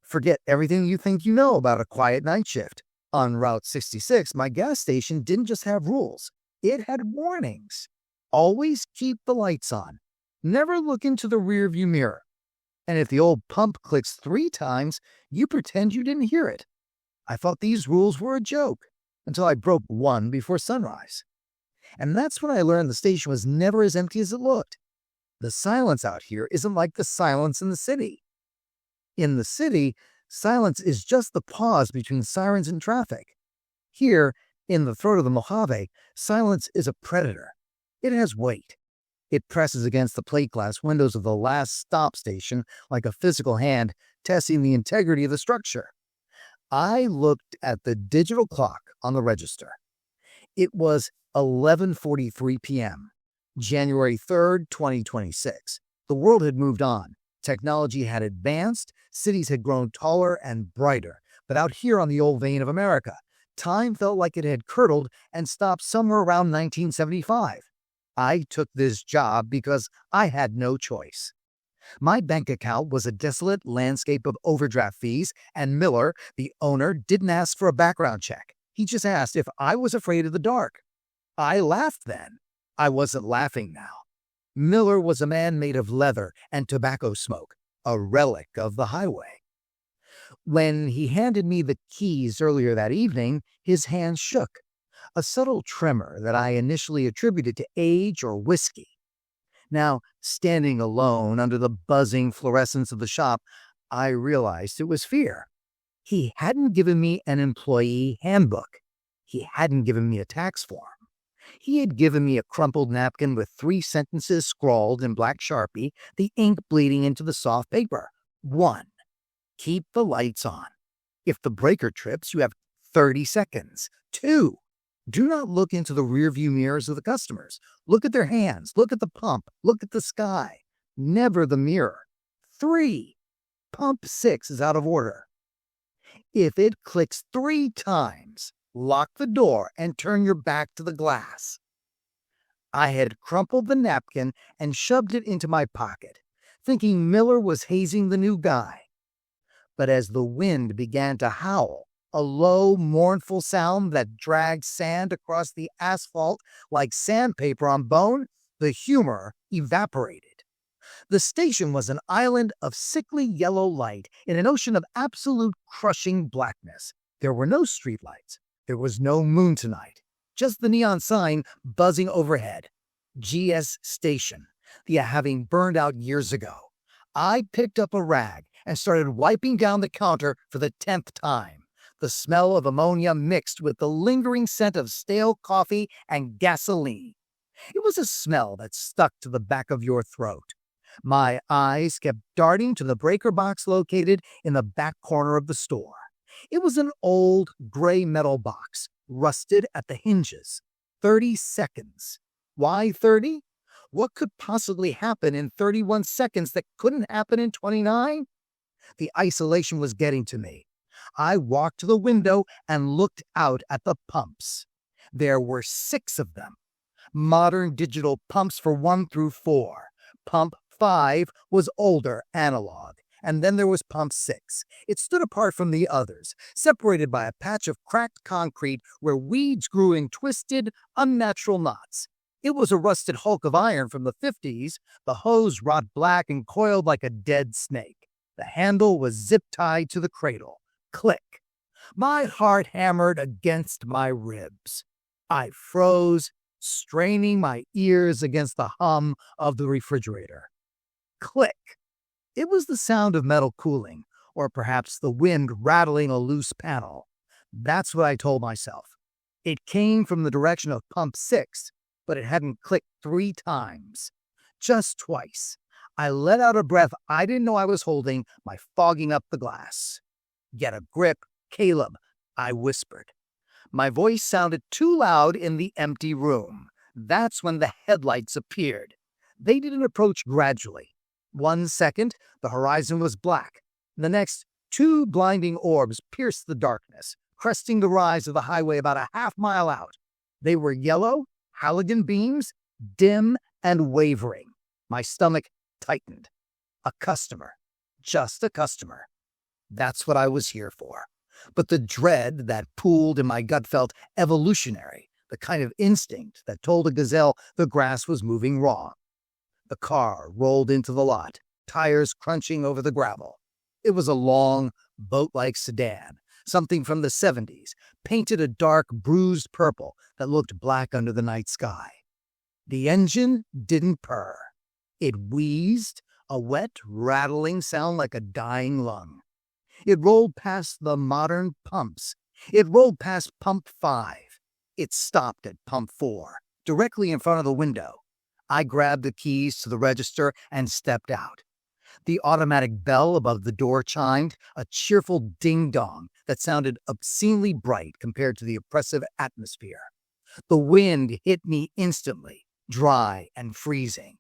Forget everything you think you know about a quiet night shift. On Route 66, my gas station didn't just have rules, it had warnings. Always keep the lights on. Never look into the rearview mirror. And if the old pump clicks 3 times, you pretend you didn't hear it. I thought these rules were a joke until I broke one before sunrise. And that's when I learned the station was never as empty as it looked. The silence out here isn't like the silence in the city. In the city, silence is just the pause between sirens and traffic. Here, in the throat of the Mojave, silence is a predator. It has weight. It presses against the plate glass windows of the last stop station like a physical hand testing the integrity of the structure. I looked at the digital clock on the register. It was 11:43 p.m., January 3rd, 2026. The world had moved on. Technology had advanced, cities had grown taller and brighter. But out here on the old vein of America, time felt like it had curdled and stopped somewhere around 1975. I took this job because I had no choice. My bank account was a desolate landscape of overdraft fees, and Miller, the owner, didn't ask for a background check. He just asked if I was afraid of the dark. I laughed then. I wasn't laughing now. Miller was a man made of leather and tobacco smoke, a relic of the highway. When he handed me the keys earlier that evening, his hand shook, a subtle tremor that I initially attributed to age or whiskey. Now, standing alone under the buzzing fluorescence of the shop, I realized it was fear. He hadn't given me an employee handbook. He hadn't given me a tax form. He had given me a crumpled napkin with 3 sentences scrawled in black Sharpie, the ink bleeding into the soft paper. 1. Keep the lights on. If the breaker trips, you have 30 seconds. 2. Do not look into the rearview mirrors of the customers. Look at their hands. Look at the pump. Look at the sky. Never the mirror. 3. Pump 6 is out of order. If it clicks 3 times, lock the door and turn your back to the glass. I had crumpled the napkin and shoved it into my pocket, thinking Miller was hazing the new guy. But as the wind began to howl, a low, mournful sound that dragged sand across the asphalt like sandpaper on bone, the humor evaporated. The station was an island of sickly yellow light in an ocean of absolute crushing blackness. There were no streetlights. There was no moon tonight. Just the neon sign buzzing overhead. GS Station, having burned out years ago. I picked up a rag and started wiping down the counter for the 10th time. The smell of ammonia mixed with the lingering scent of stale coffee and gasoline. It was a smell that stuck to the back of your throat. My eyes kept darting to the breaker box located in the back corner of the store. It was an old gray metal box, rusted at the hinges. 30 seconds. Why 30? What could possibly happen in 31 seconds that couldn't happen in 29? The isolation was getting to me. I walked to the window and looked out at the pumps. There were 6 of them. Modern digital pumps for 1 through 4. Pump 5 was older, analog. And then there was Pump 6. It stood apart from the others, separated by a patch of cracked concrete where weeds grew in twisted, unnatural knots. It was a rusted hulk of iron from the 50s, the hose wrought black and coiled like a dead snake. The handle was zip-tied to the cradle. Click. My heart hammered against my ribs. I froze, straining my ears against the hum of the refrigerator. Click. It was the sound of metal cooling, or perhaps the wind rattling a loose panel. That's what I told myself. It came from the direction of Pump 6, but it hadn't clicked 3 times. Just twice. I let out a breath I didn't know I was holding by fogging up the glass. Get a grip, Caleb, I whispered. My voice sounded too loud in the empty room. That's when the headlights appeared. They didn't approach gradually. 1 second, the horizon was black. The next, 2 blinding orbs pierced the darkness, cresting the rise of the highway about a half-mile out. They were yellow, halogen beams, dim and wavering. My stomach tightened. A customer. Just a customer. That's what I was here for. But the dread that pooled in my gut felt evolutionary, the kind of instinct that told a gazelle the grass was moving wrong. The car rolled into the lot, tires crunching over the gravel. It was a long, boat-like sedan, something from the 70s, painted a dark, bruised purple that looked black under the night sky. The engine didn't purr. It wheezed, a wet, rattling sound like a dying lung. It rolled past the modern pumps. It rolled past pump 5. It stopped at pump 4, directly in front of the window. I grabbed the keys to the register and stepped out. The automatic bell above the door chimed, a cheerful ding-dong that sounded obscenely bright compared to the oppressive atmosphere. The wind hit me instantly, dry and freezing.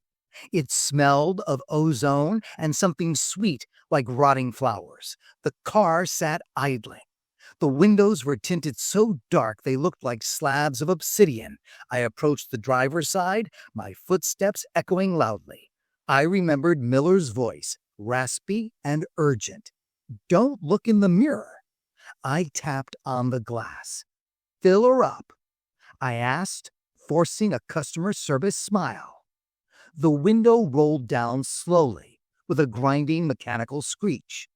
It smelled of ozone and something sweet like rotting flowers. The car sat idling. The windows were tinted so dark they looked like slabs of obsidian. I approached the driver's side, my footsteps echoing loudly. I remembered Miller's voice, raspy and urgent. "Don't look in the mirror." I tapped on the glass. "Fill her up," I asked, forcing a customer service smile. The window rolled down slowly, with a grinding mechanical screech.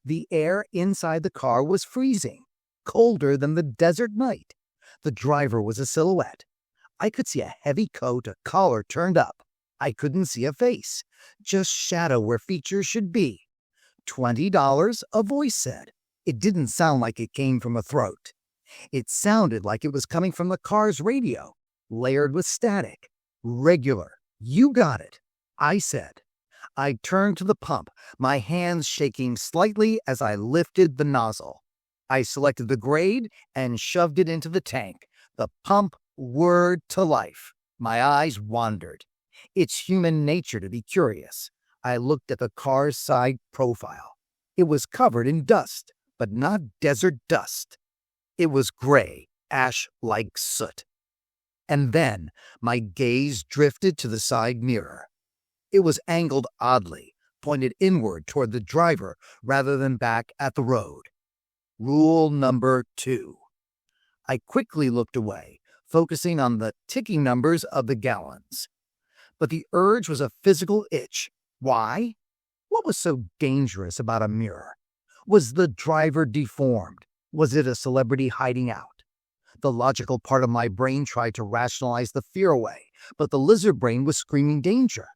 The air inside the car was freezing, colder than the desert night. The driver was a silhouette. I could see a heavy coat, a collar turned up. I couldn't see a face, just shadow where features should be. $20, a voice said. It didn't sound like it came from a throat. It sounded like it was coming from the car's radio, layered with static. "Regular. You got it," I said. I turned to the pump, my hands shaking slightly as I lifted the nozzle. I selected the grade and shoved it into the tank. The pump whirred to life. My eyes wandered. It's human nature to be curious. I looked at the car's side profile. It was covered in dust, but not desert dust. It was gray, ash-like soot. And then my gaze drifted to the side mirror. It was angled oddly, pointed inward toward the driver rather than back at the road. Rule number 2. I quickly looked away, focusing on the ticking numbers of the gallons. But the urge was a physical itch. Why? What was so dangerous about a mirror? Was the driver deformed? Was it a celebrity hiding out? The logical part of my brain tried to rationalize the fear away, but the lizard brain was screaming danger.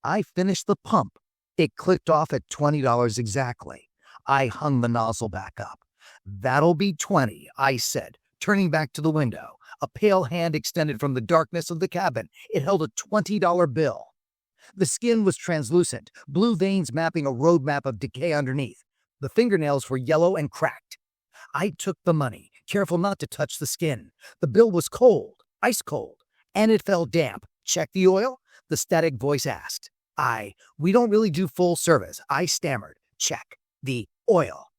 I finished the pump. It clicked off at $20 exactly. I hung the nozzle back up. "That'll be 20, I said, turning back to the window. A pale hand extended from the darkness of the cabin. It held a $20 bill. The skin was translucent, blue veins mapping a road map of decay underneath. The fingernails were yellow and cracked. I took the money, careful not to touch the skin. The bill was cold, ice cold, and it felt damp. "Check the oil?" the static voice asked. We don't really do full service," I stammered. "Check the oil."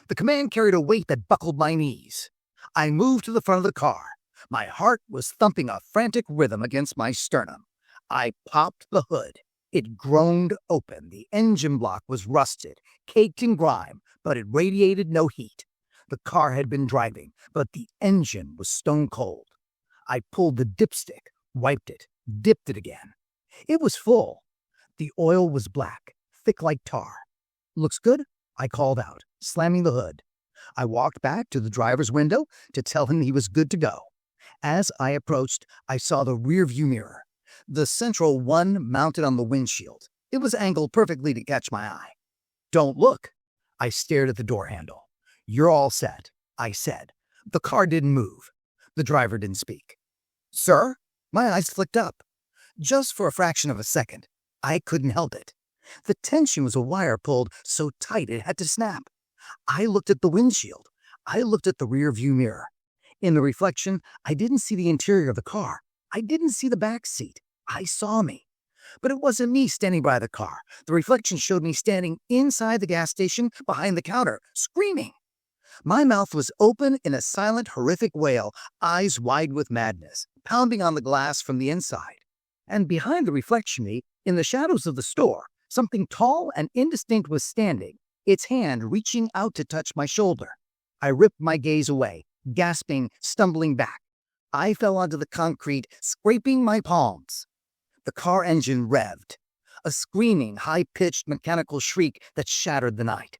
The command carried a weight that buckled my knees. I moved to the front of the car. My heart was thumping a frantic rhythm against my sternum. I popped the hood. It groaned open. The engine block was rusted, caked in grime, but it radiated no heat. The car had been driving, but the engine was stone cold. I pulled the dipstick, wiped it, dipped it again. It was full. The oil was black, thick like tar. "Looks good," I called out, slamming the hood. I walked back to the driver's window to tell him he was good to go. As I approached, I saw the rearview mirror, the central one mounted on the windshield. It was angled perfectly to catch my eye. "Don't look." I stared at the door handle. "You're all set," I said. The car didn't move. The driver didn't speak. "Sir?" My eyes flicked up. Just for a fraction of a second, I couldn't help it. The tension was a wire pulled so tight it had to snap. I looked at the windshield. I looked at the rearview mirror. In the reflection, I didn't see the interior of the car. I didn't see the back seat. I saw me. But it wasn't me standing by the car. The reflection showed me standing inside the gas station behind the counter, screaming. My mouth was open in a silent, horrific wail, eyes wide with madness, pounding on the glass from the inside. And behind the reflection, in the shadows of the store, something tall and indistinct was standing. its hand reaching out to touch my shoulder. I ripped my gaze away, gasping, stumbling back. I fell onto the concrete, scraping my palms. The car engine revved, a screaming, high-pitched mechanical shriek that shattered the night.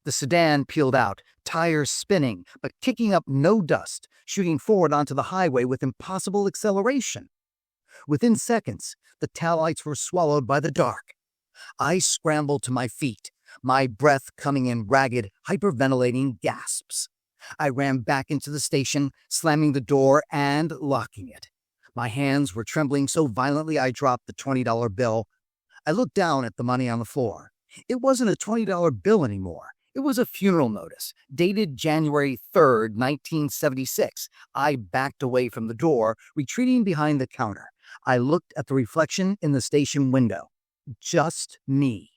The sedan peeled out, tires spinning, but kicking up no dust, shooting forward onto the highway with impossible acceleration. Within seconds, the taillights were swallowed by the dark. I scrambled to my feet, my breath coming in ragged, hyperventilating gasps. I ran back into the station, slamming the door and locking it. My hands were trembling so violently I dropped the $20 bill. I looked down at the money on the floor. It wasn't a $20 bill anymore. It was a funeral notice, dated January 3rd, 1976. I backed away from the door, retreating behind the counter. I looked at the reflection in the station window. Just me.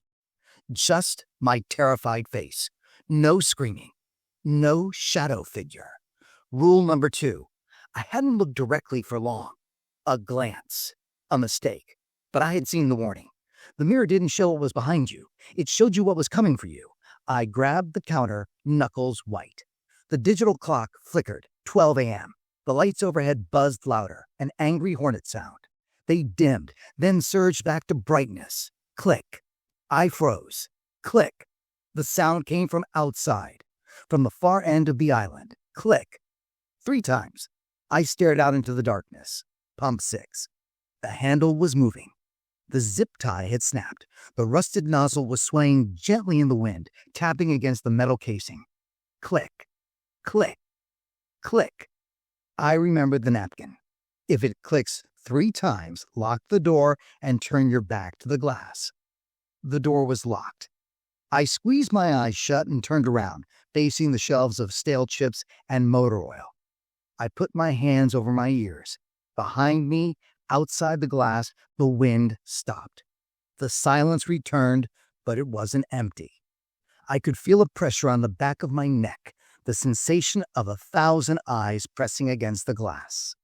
Just my terrified face. No screaming. No shadow figure. Rule number 2. I hadn't looked directly for long. A glance. A mistake. But I had seen the warning. The mirror didn't show what was behind you. It showed you what was coming for you. I grabbed the counter, knuckles white. The digital clock flickered, 12 a.m. The lights overhead buzzed louder, an angry hornet sound. They dimmed, then surged back to brightness. Click. I froze. Click. The sound came from outside, from the far end of the island. Click. 3 times. I stared out into the darkness. Pump 6. The handle was moving. The zip tie had snapped. The rusted nozzle was swaying gently in the wind, tapping against the metal casing. Click. Click. Click. I remembered the napkin. If it clicks 3 times, lock the door and turn your back to the glass. The door was locked. I squeezed my eyes shut and turned around, facing the shelves of stale chips and motor oil. I put my hands over my ears. Behind me, outside the glass, the wind stopped. The silence returned, but it wasn't empty. I could feel a pressure on the back of my neck, the sensation of 1,000 eyes pressing against the glass.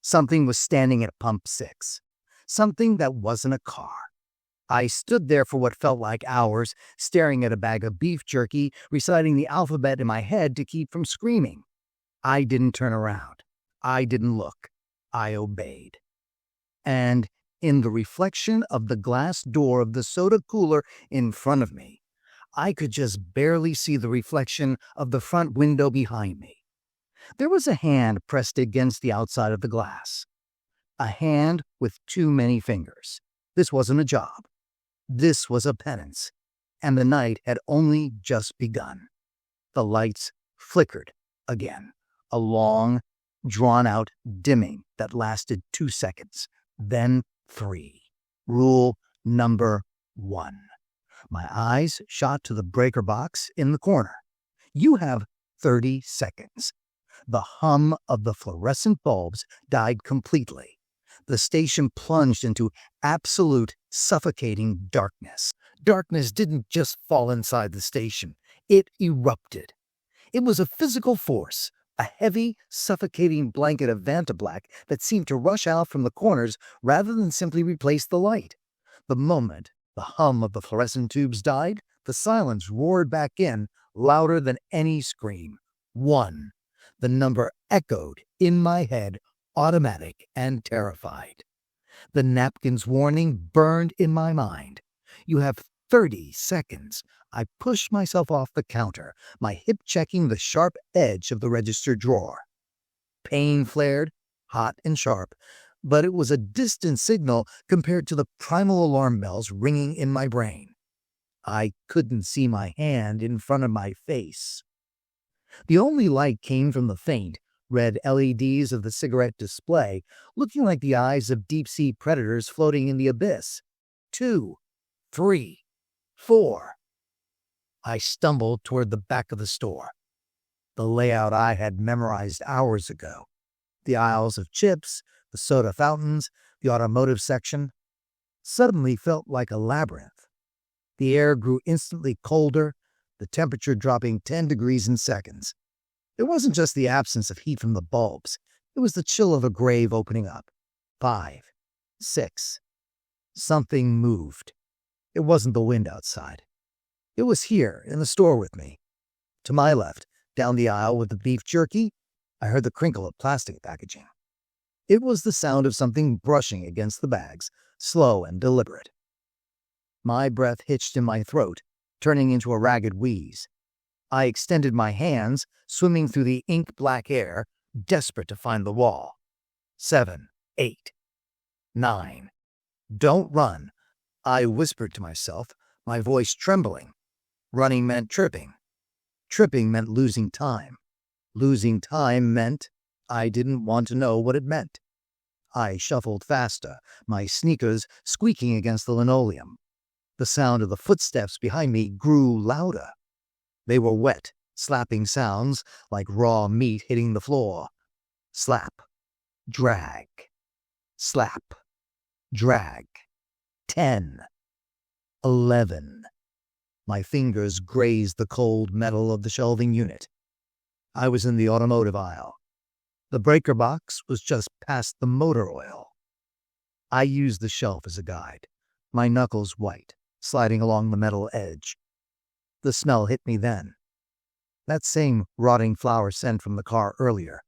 Something was standing at pump 6. Something that wasn't a car. I stood there for what felt like hours, staring at a bag of beef jerky, reciting the alphabet in my head to keep from screaming. I didn't turn around. I didn't look. I obeyed. And in the reflection of the glass door of the soda cooler in front of me, I could just barely see the reflection of the front window behind me. There was a hand pressed against the outside of the glass. A hand with too many fingers. This wasn't a job. This was a penance. And the night had only just begun. The lights flickered again. A long, drawn-out dimming that lasted 2 seconds. Then 3. Rule number 1. My eyes shot to the breaker box in the corner. You have 30 seconds. The hum of the fluorescent bulbs died completely. The station plunged into absolute, suffocating darkness. Darkness didn't just fall inside the station. It erupted. It was a physical force, a heavy, suffocating blanket of vantablack that seemed to rush out from the corners rather than simply replace the light. The moment the hum of the fluorescent tubes died, the silence roared back in, louder than any scream. 1. The number echoed in my head, automatic and terrified. The napkin's warning burned in my mind. You have 30 seconds. I pushed myself off the counter, my hip checking the sharp edge of the register drawer. Pain flared, hot and sharp, but it was a distant signal compared to the primal alarm bells ringing in my brain. I couldn't see my hand in front of my face. The only light came from the faint, red LEDs of the cigarette display, looking like the eyes of deep-sea predators floating in the abyss. 2, 3, 4. I stumbled toward the back of the store. The layout I had memorized hours ago. The aisles of chips, the soda fountains, the automotive section, suddenly felt like a labyrinth. The air grew instantly colder, the temperature dropping 10 degrees in seconds. It wasn't just the absence of heat from the bulbs. It was the chill of a grave opening up. 5, 6. Something moved. It wasn't the wind outside. It was here, in the store with me. To my left, down the aisle with the beef jerky, I heard the crinkle of plastic packaging. It was the sound of something brushing against the bags, slow and deliberate. My breath hitched in my throat, turning into a ragged wheeze. I extended my hands, swimming through the ink-black air, desperate to find the wall. 7, 8, 9. Don't run, I whispered to myself, my voice trembling. Running meant tripping. Tripping meant losing time. Losing time meant I didn't want to know what it meant. I shuffled faster, my sneakers squeaking against the linoleum. The sound of the footsteps behind me grew louder. They were wet, slapping sounds like raw meat hitting the floor. Slap, drag, slap, drag. 10, 11. My fingers grazed the cold metal of the shelving unit. I was in the automotive aisle. The breaker box was just past the motor oil. I used the shelf as a guide, my knuckles white, sliding along the metal edge. The smell hit me then. That same rotting flower scent from the car earlier,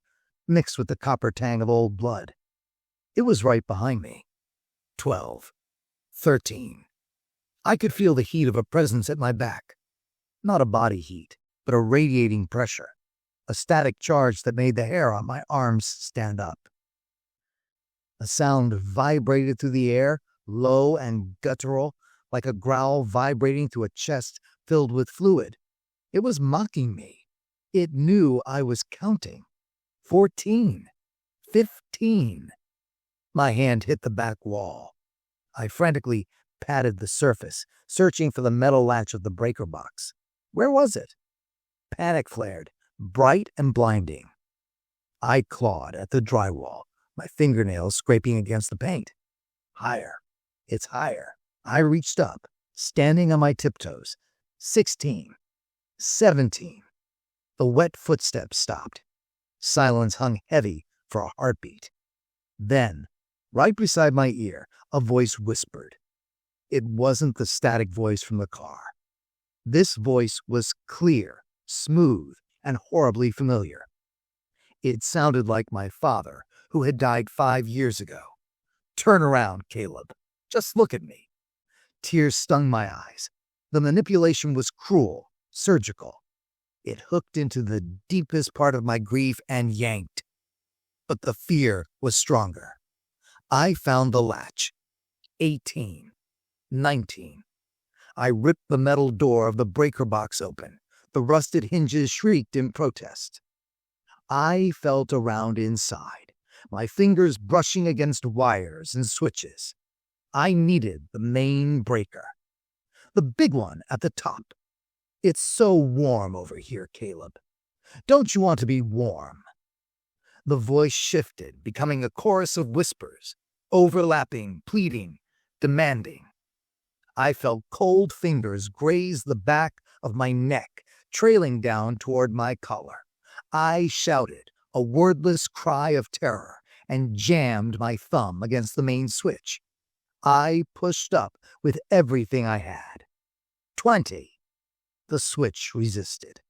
mixed with the copper tang of old blood. It was right behind me. 12, 13. I could feel the heat of a presence at my back. Not a body heat, but a radiating pressure. A static charge that made the hair on my arms stand up. A sound vibrated through the air, low and guttural, like a growl vibrating through a chest filled with fluid. It was mocking me. It knew I was counting. 14, 15. My hand hit the back wall. I frantically patted the surface, searching for the metal latch of the breaker box. Where was it? Panic flared, bright and blinding. I clawed at the drywall, my fingernails scraping against the paint. Higher. It's higher. I reached up, standing on my tiptoes. 16. 17. The wet footsteps stopped. Silence hung heavy for a heartbeat. Then, right beside my ear, a voice whispered. It wasn't the static voice from the car. This voice was clear, smooth, and horribly familiar. It sounded like my father, who had died 5 years ago. Turn around, Caleb. Just look at me. Tears stung my eyes. The manipulation was cruel, surgical. It hooked into the deepest part of my grief and yanked. But the fear was stronger. I found the latch. 18. 19. I ripped the metal door of the breaker box open. The rusted hinges shrieked in protest. I felt around inside, my fingers brushing against wires and switches. I needed the main breaker. The big one at the top. It's so warm over here, Caleb. Don't you want to be warm? The voice shifted, becoming a chorus of whispers, overlapping, pleading, demanding. I felt cold fingers graze the back of my neck, trailing down toward my collar. I shouted, a wordless cry of terror, and jammed my thumb against the main switch. I pushed up with everything I had. 20. The switch resisted.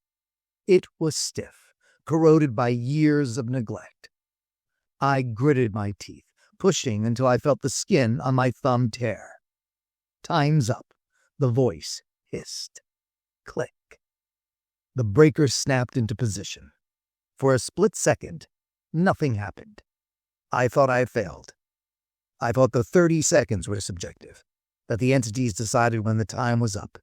It was stiff, corroded by years of neglect. I gritted my teeth, pushing until I felt the skin on my thumb tear. Time's up, the voice hissed. Click. The breaker snapped into position. For a split second, nothing happened. I thought I failed. I thought the 30 seconds were subjective, that the entities decided when the time was up.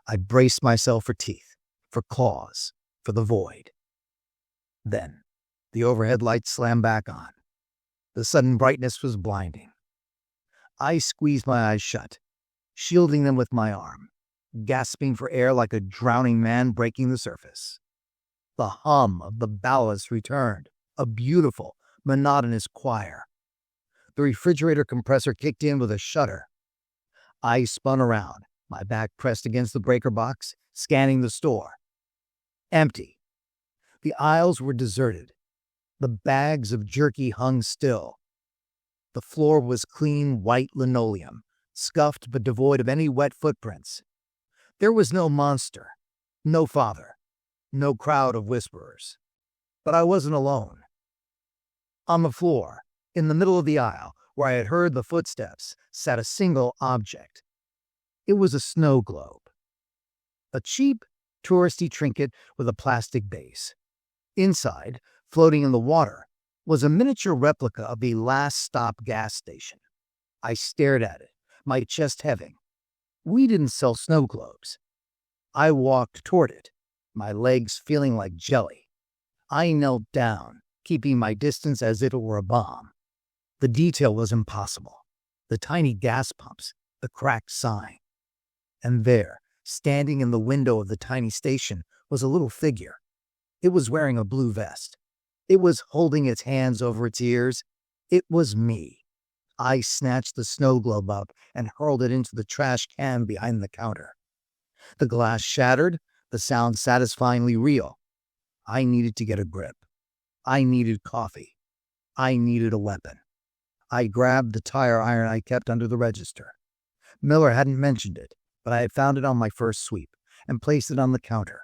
I braced myself for teeth, for claws, for the void. Then, the overhead lights slammed back on. The sudden brightness was blinding. I squeezed my eyes shut, shielding them with my arm, gasping for air like a drowning man breaking the surface. The hum of the ballast returned, a beautiful, monotonous choir. The refrigerator compressor kicked in with a shudder. I spun around, my back pressed against the breaker box, scanning the store. Empty. The aisles were deserted. The bags of jerky hung still. The floor was clean white linoleum, scuffed but devoid of any wet footprints. There was no monster, no father, no crowd of whisperers. But I wasn't alone. On the floor, in the middle of the aisle, where I had heard the footsteps, sat a single object. It was a snow globe. A cheap, touristy trinket with a plastic base. Inside, floating in the water, was a miniature replica of the last stop gas station. I stared at it, my chest heaving. We didn't sell snow globes. I walked toward it, my legs feeling like jelly. I knelt down, keeping my distance as if it were a bomb. The detail was impossible. The tiny gas pumps, the cracked sign. And there, standing in the window of the tiny station, was a little figure. It was wearing a blue vest. It was holding its hands over its ears. It was me. I snatched the snow globe up and hurled it into the trash can behind the counter. The glass shattered, the sound satisfyingly real. I needed to get a grip. I needed coffee. I needed a weapon. I grabbed the tire iron I kept under the register. Miller hadn't mentioned it, but I had found it on my first sweep and placed it on the counter.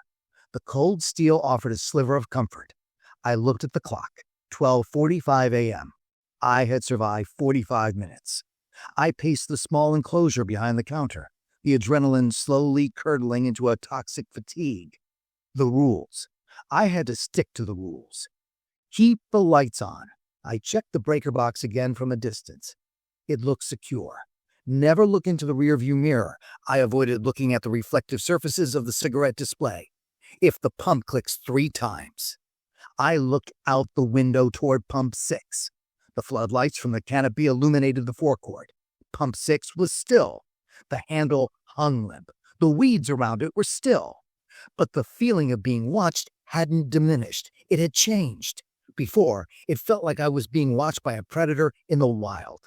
The cold steel offered a sliver of comfort. I looked at the clock, 12:45 a.m. I had survived 45 minutes. I paced the small enclosure behind the counter, the adrenaline slowly curdling into a toxic fatigue. The rules. I had to stick to the rules. Keep the lights on. I checked the breaker box again from a distance. It looked secure. Never look into the rearview mirror. I avoided looking at the reflective surfaces of the cigarette display. If the pump clicks 3 times. I looked out the window toward pump 6. The floodlights from the canopy illuminated the forecourt. Pump 6 was still. The handle hung limp. The weeds around it were still. But the feeling of being watched hadn't diminished. It had changed. Before, it felt like I was being watched by a predator in the wild.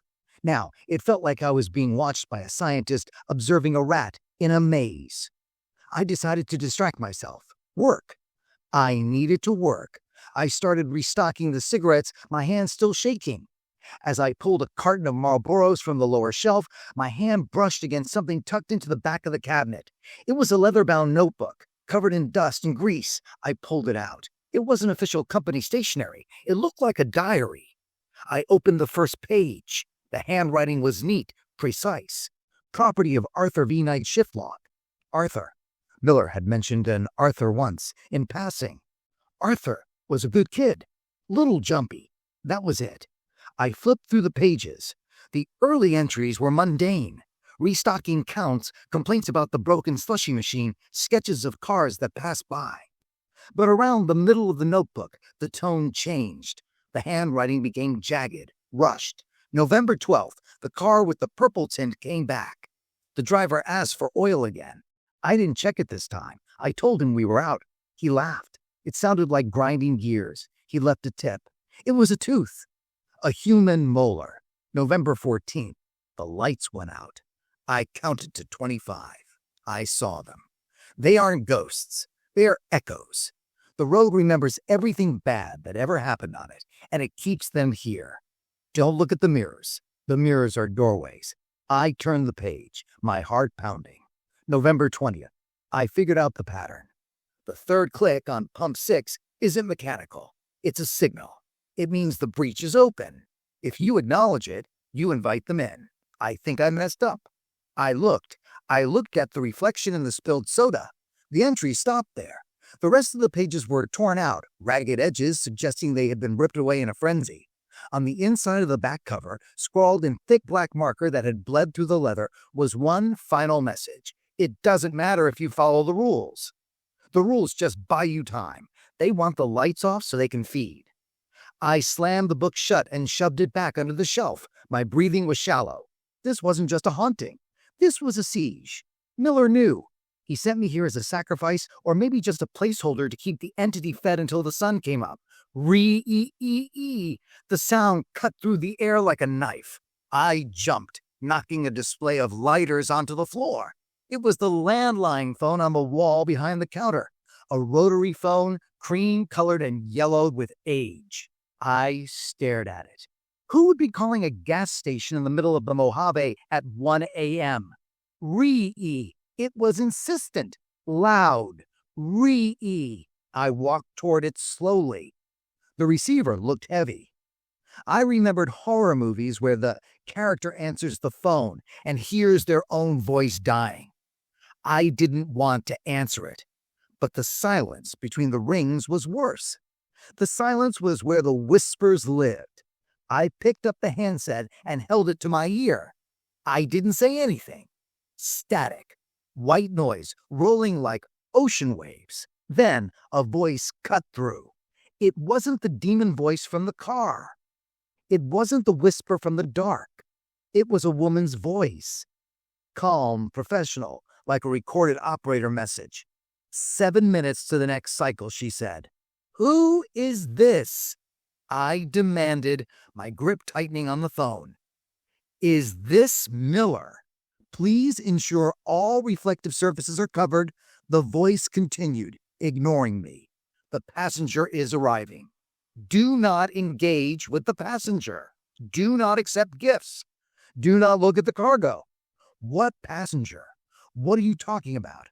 Now, it felt like I was being watched by a scientist observing a rat in a maze. I decided to distract myself. Work. I needed to work. I started restocking the cigarettes, my hands still shaking. As I pulled a carton of Marlboros from the lower shelf, my hand brushed against something tucked into the back of the cabinet. It was a leather-bound notebook, covered in dust and grease. I pulled it out. It wasn't official company stationery. It looked like a diary. I opened the first page. The handwriting was neat, precise. Property of Arthur V. Knight shift log. Arthur. Miller had mentioned an Arthur once, in passing. Arthur was a good kid. Little jumpy. That was it. I flipped through the pages. The early entries were mundane. Restocking counts, complaints about the broken slushy machine, sketches of cars that passed by. But around the middle of the notebook, the tone changed. The handwriting became jagged, rushed. November 12th, the car with the purple tint came back. The driver asked for oil again. I didn't check it this time. I told him we were out. He laughed. It sounded like grinding gears. He left a tip. It was a tooth. A human molar. November 14th. The lights went out. I counted to 25. I saw them. They aren't ghosts. They are echoes. The road remembers everything bad that ever happened on it, and it keeps them here. Don't look at the mirrors. The mirrors are doorways. I turned the page, my heart pounding. November 20th. I figured out the pattern. The third click on pump 6 isn't mechanical. It's a signal. It means the breach is open. If you acknowledge it, you invite them in. I think I messed up. I looked at the reflection in the spilled soda. The entry stopped there. The rest of the pages were torn out, ragged edges suggesting they had been ripped away in a frenzy. On the inside of the back cover, scrawled in thick black marker that had bled through the leather, was one final message. It doesn't matter if you follow the rules. The rules just buy you time. They want the lights off so they can feed. I slammed the book shut and shoved it back under the shelf. My breathing was shallow. This wasn't just a haunting. This was a siege. Miller knew. He sent me here as a sacrifice, or maybe just a placeholder to keep the entity fed until the sun came up. Re-e-e-e. The sound cut through the air like a knife. I jumped, knocking a display of lighters onto the floor. It was the landline phone on the wall behind the counter. A rotary phone, cream-colored and yellowed with age. I stared at it. Who would be calling a gas station in the middle of the Mojave at 1 a.m.? Re-e. It was insistent, loud, re-e. I walked toward it slowly. The receiver looked heavy. I remembered horror movies where the character answers the phone and hears their own voice dying. I didn't want to answer it, but the silence between the rings was worse. The silence was where the whispers lived. I picked up the handset and held it to my ear. I didn't say anything. Static. White noise rolling like ocean waves. Then a voice cut through. It wasn't the demon voice from the car. It wasn't the whisper from the dark. It was a woman's voice. Calm, professional, like a recorded operator message. 7 minutes to the next cycle, she said. Who is this? I demanded, my grip tightening on the phone. Is this Miller? Please ensure all reflective surfaces are covered. The voice continued, ignoring me. The passenger is arriving. Do not engage with the passenger. Do not accept gifts. Do not look at the cargo. What passenger? What are you talking about?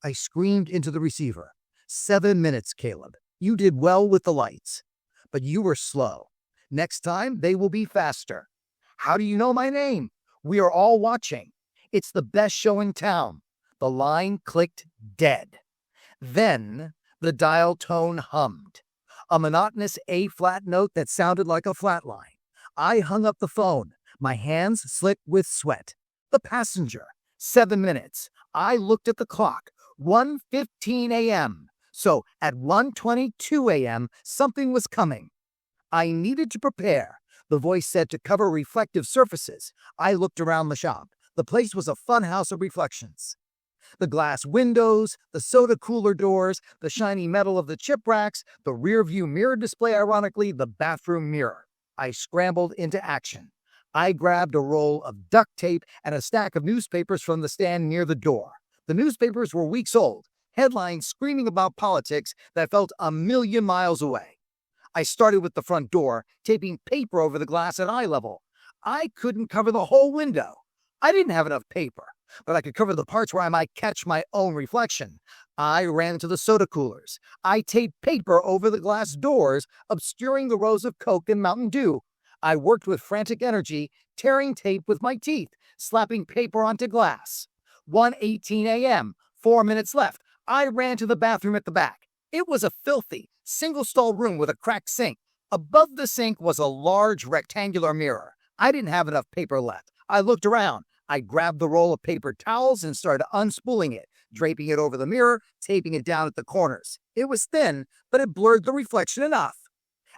I screamed into the receiver. 7 minutes, Caleb. You did well with the lights. But you were slow. Next time, they will be faster. How do you know my name? We are all watching. It's the best show in town. The line clicked dead. Then the dial tone hummed. A monotonous A-flat note that sounded like a flat line. I hung up the phone, my hands slick with sweat. The passenger. 7 minutes. I looked at the clock. 1:15 a.m. So at 1:22 a.m., something was coming. I needed to prepare. The voice said to cover reflective surfaces. I looked around the shop. The place was a funhouse of reflections. The glass windows, the soda cooler doors, the shiny metal of the chip racks, the rear view mirror display, ironically, the bathroom mirror. I scrambled into action. I grabbed a roll of duct tape and a stack of newspapers from the stand near the door. The newspapers were weeks old, headlines screaming about politics that felt a million miles away. I started with the front door, taping paper over the glass at eye level. I couldn't cover the whole window. I didn't have enough paper, but I could cover the parts where I might catch my own reflection. I ran to the soda coolers. I taped paper over the glass doors, obscuring the rows of Coke and Mountain Dew. I worked with frantic energy, tearing tape with my teeth, slapping paper onto glass. 1:18 a.m., 4 minutes left. I ran to the bathroom at the back. It was a filthy, single-stall room with a cracked sink. Above the sink was a large rectangular mirror. I didn't have enough paper left. I looked around. I grabbed the roll of paper towels and started unspooling it, draping it over the mirror, taping it down at the corners. It was thin, but it blurred the reflection enough.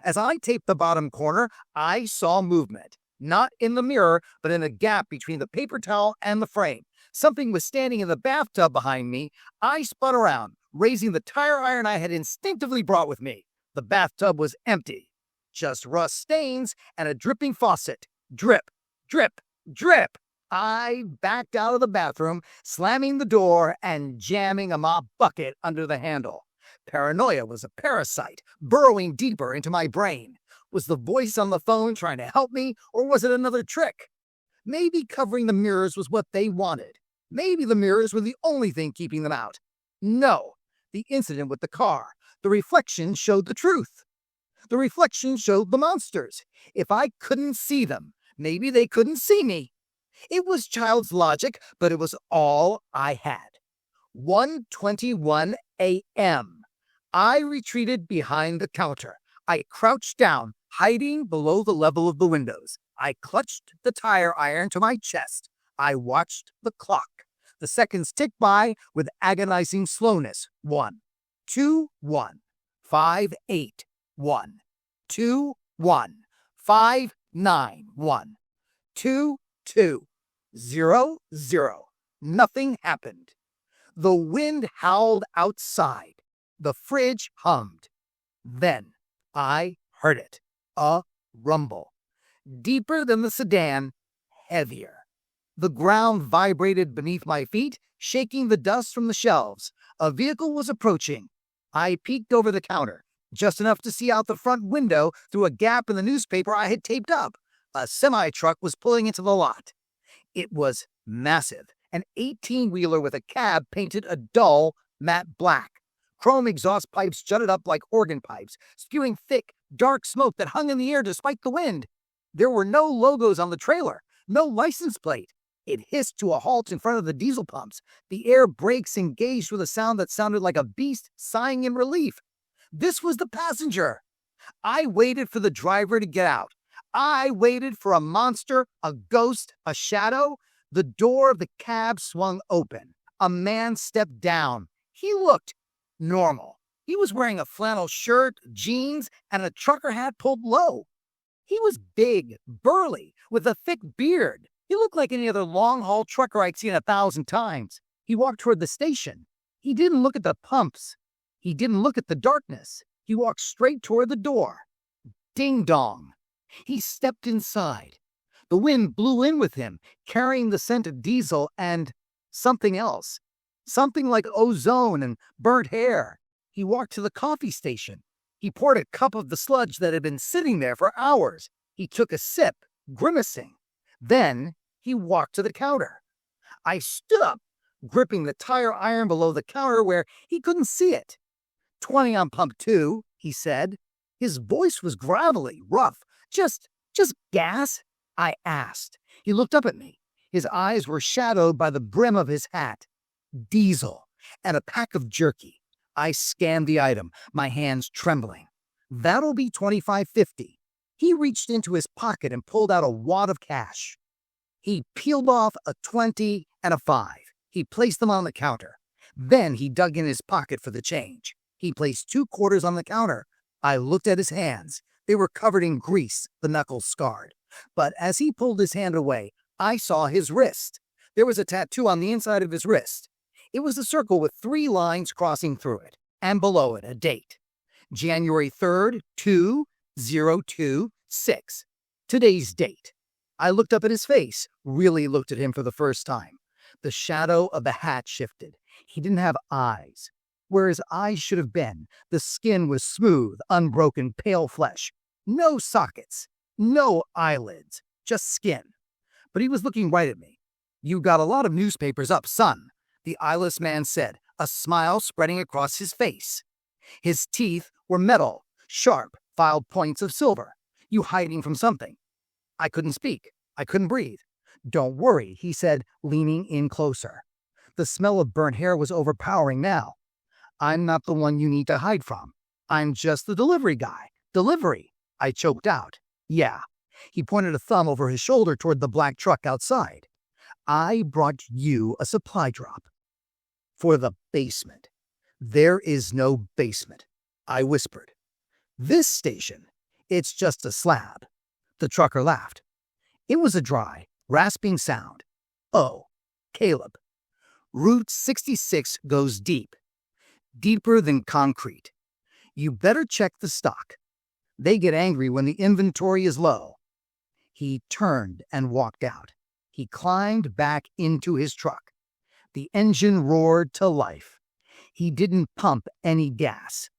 As I taped the bottom corner, I saw movement. Not in the mirror, but in a gap between the paper towel and the frame. Something was standing in the bathtub behind me. I spun around, raising the tire iron I had instinctively brought with me. The bathtub was empty. Just rust stains and a dripping faucet. Drip, drip, drip. I backed out of the bathroom, slamming the door and jamming a mop bucket under the handle. Paranoia was a parasite, burrowing deeper into my brain. Was the voice on the phone trying to help me, or was it another trick? Maybe covering the mirrors was what they wanted. Maybe the mirrors were the only thing keeping them out. No, the incident with the car. The reflection showed the truth. The reflection showed the monsters. If I couldn't see them, maybe they couldn't see me. It was child's logic, but it was all I had. 1:21 a.m. I retreated behind the counter. I crouched down, hiding below the level of the windows. I clutched the tire iron to my chest. I watched the clock. The seconds ticked by with agonizing slowness. 1, 2, 1, 5, 8, 1, 2, 1, 5, 9, 1, 2, 2, 0, 0. Nothing happened. The wind howled outside. The fridge hummed. Then I heard it. A rumble. Deeper than the sedan, heavier. The ground vibrated beneath my feet, shaking the dust from the shelves. A vehicle was approaching. I peeked over the counter, just enough to see out the front window through a gap in the newspaper I had taped up. A semi-truck was pulling into the lot. It was massive An 18-wheeler with a cab painted a dull, matte black. Chrome exhaust pipes jutted up like organ pipes, spewing thick, dark smoke that hung in the air despite the wind. There were no logos on the trailer, no license plate. It hissed to a halt in front of the diesel pumps. The air brakes engaged with a sound that sounded like a beast sighing in relief. This was the passenger. I waited for the driver to get out. I waited for a monster, a ghost, a shadow. The door of the cab swung open. A man stepped down. He looked normal. He was wearing a flannel shirt, jeans, and a trucker hat pulled low. He was big, burly, with a thick beard. He looked like any other long-haul trucker I'd seen 1,000 times. He walked toward the station. He didn't look at the pumps. He didn't look at the darkness. He walked straight toward the door. Ding dong. He stepped inside. The wind blew in with him, carrying the scent of diesel and something else. Something like ozone and burnt hair. He walked to the coffee station. He poured a cup of the sludge that had been sitting there for hours. He took a sip, grimacing. Then he walked to the counter. I stood up, gripping the tire iron below the counter where he couldn't see it. 20 on pump 2, he said. His voice was gravelly, rough. Just gas? I asked. He looked up at me. His eyes were shadowed by the brim of his hat. Diesel and a pack of jerky. I scanned the item, my hands trembling. That'll be $25.50. He reached into his pocket and pulled out a wad of cash. He peeled off a 20 and a 5. He placed them on the counter. Then he dug in his pocket for the change. He placed 2 quarters on the counter. I looked at his hands. They were covered in grease, the knuckles scarred. But as he pulled his hand away, I saw his wrist. There was a tattoo on the inside of his wrist. It was a circle with 3 lines crossing through it, and below it a date. January 3rd, 2026. Today's date. I looked up at his face, really looked at him for the first time. The shadow of the hat shifted. He didn't have eyes. Where his eyes should have been, the skin was smooth, unbroken, pale flesh. No sockets, no eyelids, just skin. But he was looking right at me. "You got a lot of newspapers up, son," the eyeless man said, a smile spreading across his face. His teeth were metal, sharp, filed points of silver. "You hiding from something?" I couldn't speak. I couldn't breathe. "Don't worry," he said, leaning in closer. The smell of burnt hair was overpowering now. "I'm not the one you need to hide from. I'm just the delivery guy." "Delivery?" I choked out. "Yeah." He pointed a thumb over his shoulder toward the black truck outside. "I brought you a supply drop. For the basement." "There is no basement," I whispered. "This station, it's just a slab." The trucker laughed. It was a dry, rasping sound. "Oh, Caleb, Route 66 goes deep. Deeper than concrete. You better check the stock. They get angry when the inventory is low." He turned and walked out. He climbed back into his truck. The engine roared to life. He didn't pump any gas.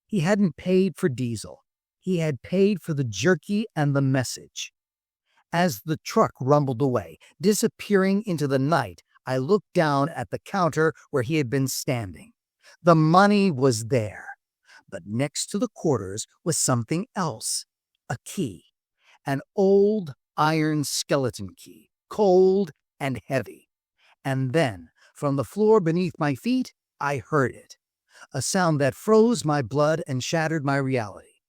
He hadn't paid for diesel. He had paid for the jerky and the message. As the truck rumbled away, disappearing into the night, I looked down at the counter where he had been standing. The money was there. But next to the quarters was something else. A key. An old iron skeleton key. Cold and heavy. And then, from the floor beneath my feet, I heard it. A sound that froze my blood and shattered my reality.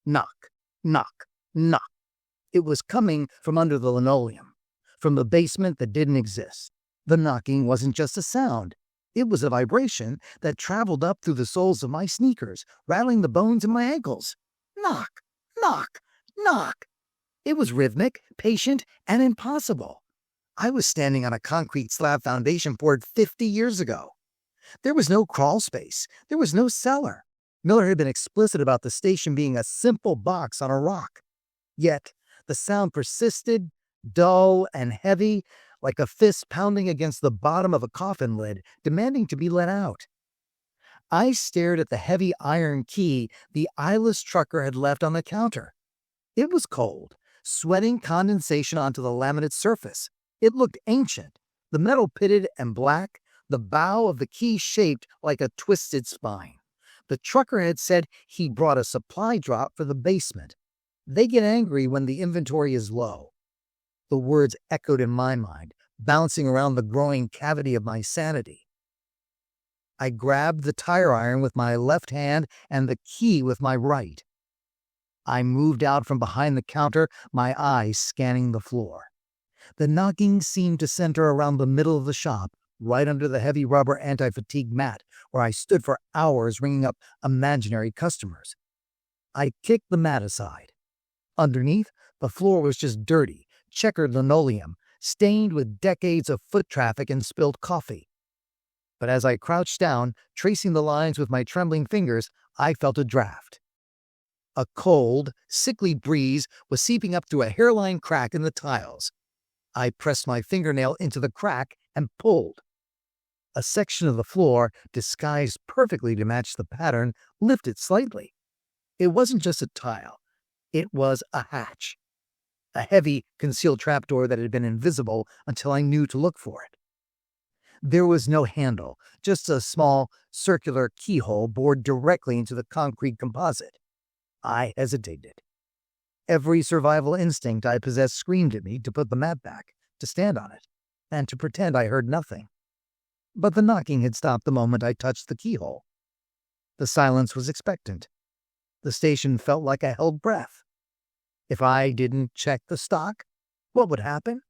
Knock, knock, knock. It was coming from under the linoleum, from the basement that didn't exist. The knocking wasn't just a sound. It was a vibration that traveled up through the soles of my sneakers, rattling the bones in my ankles. Knock, knock, knock. It was rhythmic, patient, and impossible. I was standing on a concrete slab foundation poured 50 years ago. There was no crawl space. There was no cellar. Miller had been explicit about the station being a simple box on a rock. Yet, the sound persisted, dull and heavy, like a fist pounding against the bottom of a coffin lid, demanding to be let out. I stared at the heavy iron key the eyeless trucker had left on the counter. It was cold, sweating condensation onto the laminate surface. It looked ancient, The metal pitted and black, the bow of the key shaped like a twisted spine. The trucker had said he brought a supply drop for the basement. They get angry when the inventory is low. The words echoed in my mind, bouncing around the growing cavity of my sanity. I grabbed the tire iron with my left hand and the key with my right. I moved out from behind the counter, my eyes scanning the floor. The knocking seemed to center around the middle of the shop, right under the heavy rubber anti-fatigue mat, where I stood for hours ringing up imaginary customers. I kicked the mat aside. Underneath, the floor was just dirty, checkered linoleum, stained with decades of foot traffic and spilled coffee. But as I crouched down, tracing the lines with my trembling fingers, I felt a draft. A cold, sickly breeze was seeping up through a hairline crack in the tiles. I pressed my fingernail into the crack and pulled. A section of the floor, disguised perfectly to match the pattern, lifted slightly. It wasn't just a tile. It was a hatch. A heavy, concealed trapdoor that had been invisible until I knew to look for it. There was no handle, just a small, circular keyhole bored directly into the concrete composite. I hesitated. Every survival instinct I possessed screamed at me to put the mat back, to stand on it, and to pretend I heard nothing. But the knocking had stopped the moment I touched the keyhole. The silence was expectant. The station felt like I held breath. If I didn't check the stock, what would happen?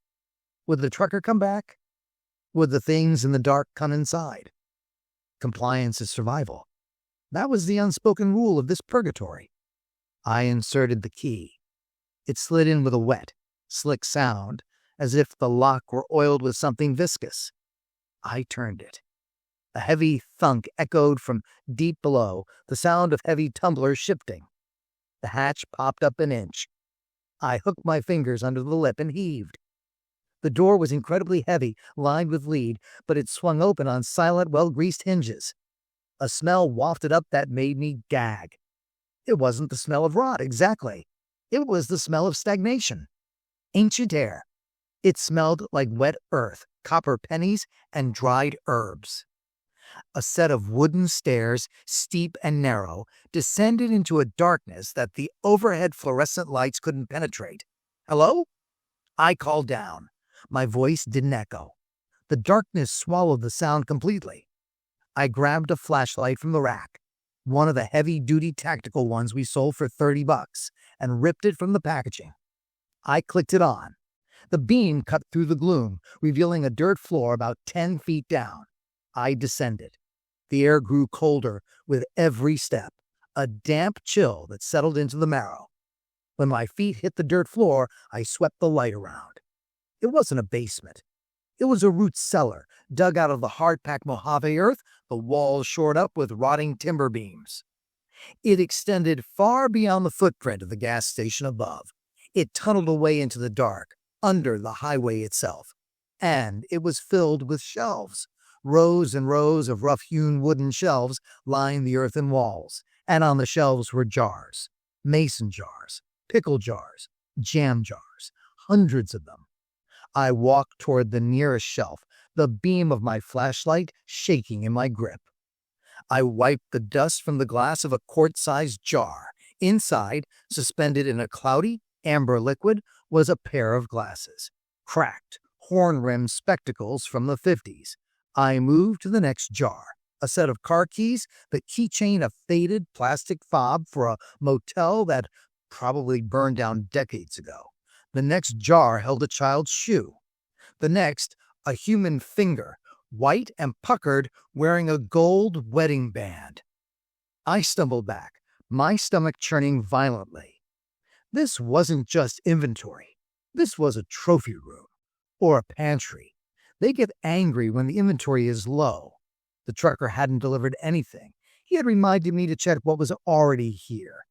Would the trucker come back? Would the things in the dark come inside? Compliance is survival. That was the unspoken rule of this purgatory. I inserted the key. It slid in with a wet, slick sound, as if the lock were oiled with something viscous. I turned it. A heavy thunk echoed from deep below, the sound of heavy tumblers shifting. The hatch popped up an inch. I hooked my fingers under the lip and heaved. The door was incredibly heavy, lined with lead, but it swung open on silent, well-greased hinges. A smell wafted up that made me gag. It wasn't the smell of rot, exactly. It was the smell of stagnation. Ancient air. It smelled like wet earth, copper pennies, and dried herbs. A set of wooden stairs, steep and narrow, descended into a darkness that the overhead fluorescent lights couldn't penetrate. Hello? I called down. My voice didn't echo. The darkness swallowed the sound completely. I grabbed a flashlight from the rack, one of the heavy-duty tactical ones we sold for $30, and ripped it from the packaging. I clicked it on. The beam cut through the gloom, revealing a dirt floor about 10 feet down. I descended. The air grew colder with every step, a damp chill that settled into the marrow. When my feet hit the dirt floor, I swept the light around. It wasn't a basement. It was a root cellar, dug out of the hard-packed Mojave earth, the walls shored up with rotting timber beams. It extended far beyond the footprint of the gas station above. It tunneled away into the dark, under the highway itself. And it was filled with shelves. Rows and rows of rough-hewn wooden shelves lined the earthen walls, and on the shelves were jars. Mason jars, pickle jars, jam jars, hundreds of them. I walked toward the nearest shelf, the beam of my flashlight shaking in my grip. I wiped the dust from the glass of a quart-sized jar. Inside, suspended in a cloudy, amber liquid, was a pair of glasses. Cracked, horn-rimmed spectacles from the 50s. I moved to the next jar. A set of car keys, the keychain a faded plastic fob for a motel that probably burned down decades ago. The next jar held a child's shoe. The next, a human finger, white and puckered, wearing a gold wedding band. I stumbled back, my stomach churning violently. This wasn't just inventory. This was a trophy room, or a pantry. They get angry when the inventory is low. The trucker hadn't delivered anything. He had reminded me to check what was already here.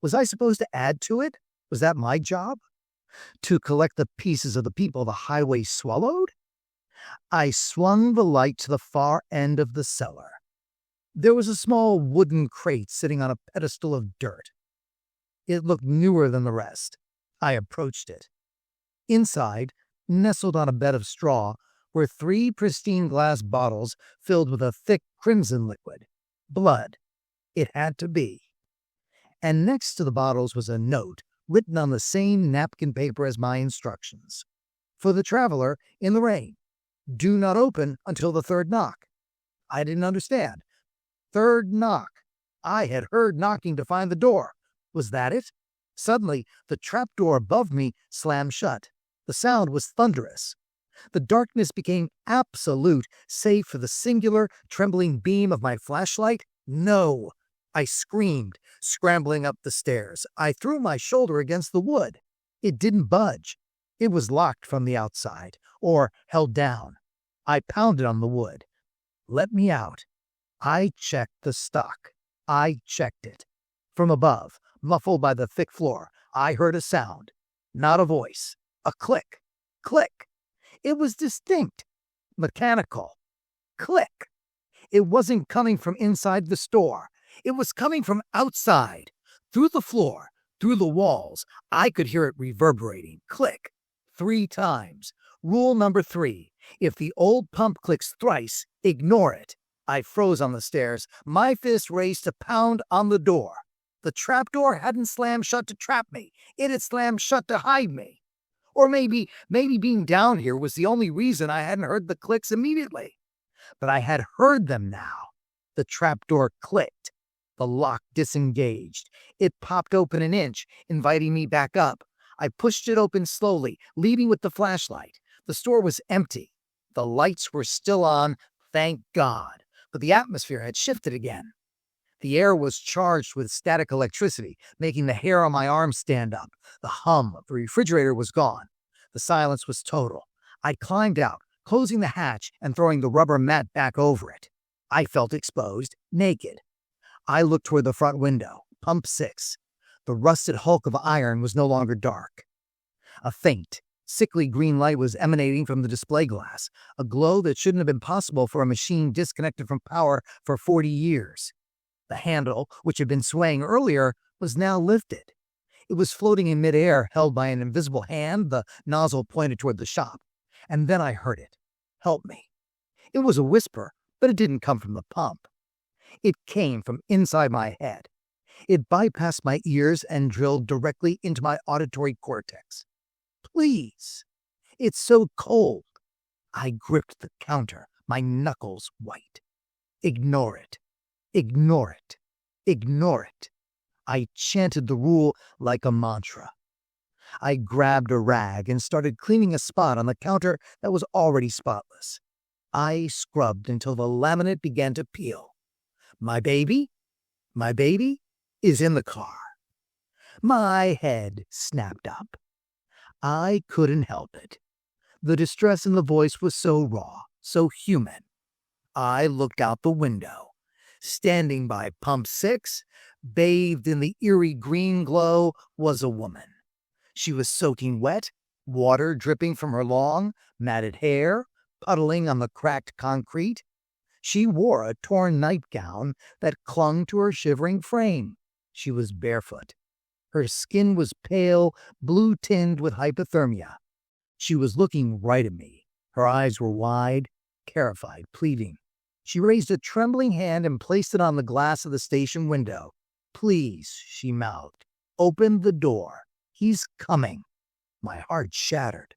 Was I supposed to add to it? Was that my job? To collect the pieces of the people the highway swallowed? I swung the light to the far end of the cellar. There was a small wooden crate sitting on a pedestal of dirt. It looked newer than the rest. I approached it. Inside, nestled on a bed of straw, were 3 pristine glass bottles filled with a thick crimson liquid. Blood. It had to be. And next to the bottles was a note written on the same napkin paper as my instructions. For the traveler in the rain. Do not open until the 3rd knock. I didn't understand. 3rd knock. I had heard knocking to find the door. Was that it? Suddenly, the trapdoor above me slammed shut. The sound was thunderous. The darkness became absolute, save for the singular, trembling beam of my flashlight. No! I screamed, scrambling up the stairs. I threw my shoulder against the wood. It didn't budge. It was locked from the outside, or held down. I pounded on the wood. Let me out. I checked the stock. I checked it. From above, muffled by the thick floor, I heard a sound. Not a voice. A click. Click. It was distinct. Mechanical. Click. It wasn't coming from inside the store. It was coming from outside. Through the floor, through the walls, I could hear it reverberating. Click. 3 times. Rule number 3. If the old pump clicks thrice, ignore it. I froze on the stairs, my fist raised to pound on the door. The trapdoor hadn't slammed shut to trap me. It had slammed shut to hide me. Or maybe being down here was the only reason I hadn't heard the clicks immediately. But I had heard them now. The trapdoor clicked. The lock disengaged. It popped open an inch, inviting me back up. I pushed it open slowly, leading with the flashlight. The store was empty. The lights were still on, thank God, but the atmosphere had shifted again. The air was charged with static electricity, making the hair on my arms stand up. The hum of the refrigerator was gone. The silence was total. I climbed out, closing the hatch and throwing the rubber mat back over it. I felt exposed, naked. I looked toward the front window, pump 6. The rusted hulk of iron was no longer dark. A faint, sickly green light was emanating from the display glass, a glow that shouldn't have been possible for a machine disconnected from power for 40 years. The handle, which had been swaying earlier, was now lifted. It was floating in midair, held by an invisible hand, the nozzle pointed toward the shop. And then I heard it. Help me. It was a whisper, but it didn't come from the pump. It came from inside my head. It bypassed my ears and drilled directly into my auditory cortex. Please. It's so cold. I gripped the counter, my knuckles white. Ignore it. Ignore it. Ignore it. I chanted the rule like a mantra. I grabbed a rag and started cleaning a spot on the counter that was already spotless. I scrubbed until the laminate began to peel. My baby is in the car. My head snapped up. I couldn't help it. The distress in the voice was so raw, so human. I looked out the window. Standing by pump 6, bathed in the eerie green glow, was a woman. She was soaking wet, water dripping from her long, matted hair, puddling on the cracked concrete. She wore a torn nightgown that clung to her shivering frame. She was barefoot. Her skin was pale, blue-tinged with hypothermia. She was looking right at me. Her eyes were wide, terrified, pleading. She raised a trembling hand and placed it on the glass of the station window. Please, she mouthed, open the door. He's coming. My heart shattered.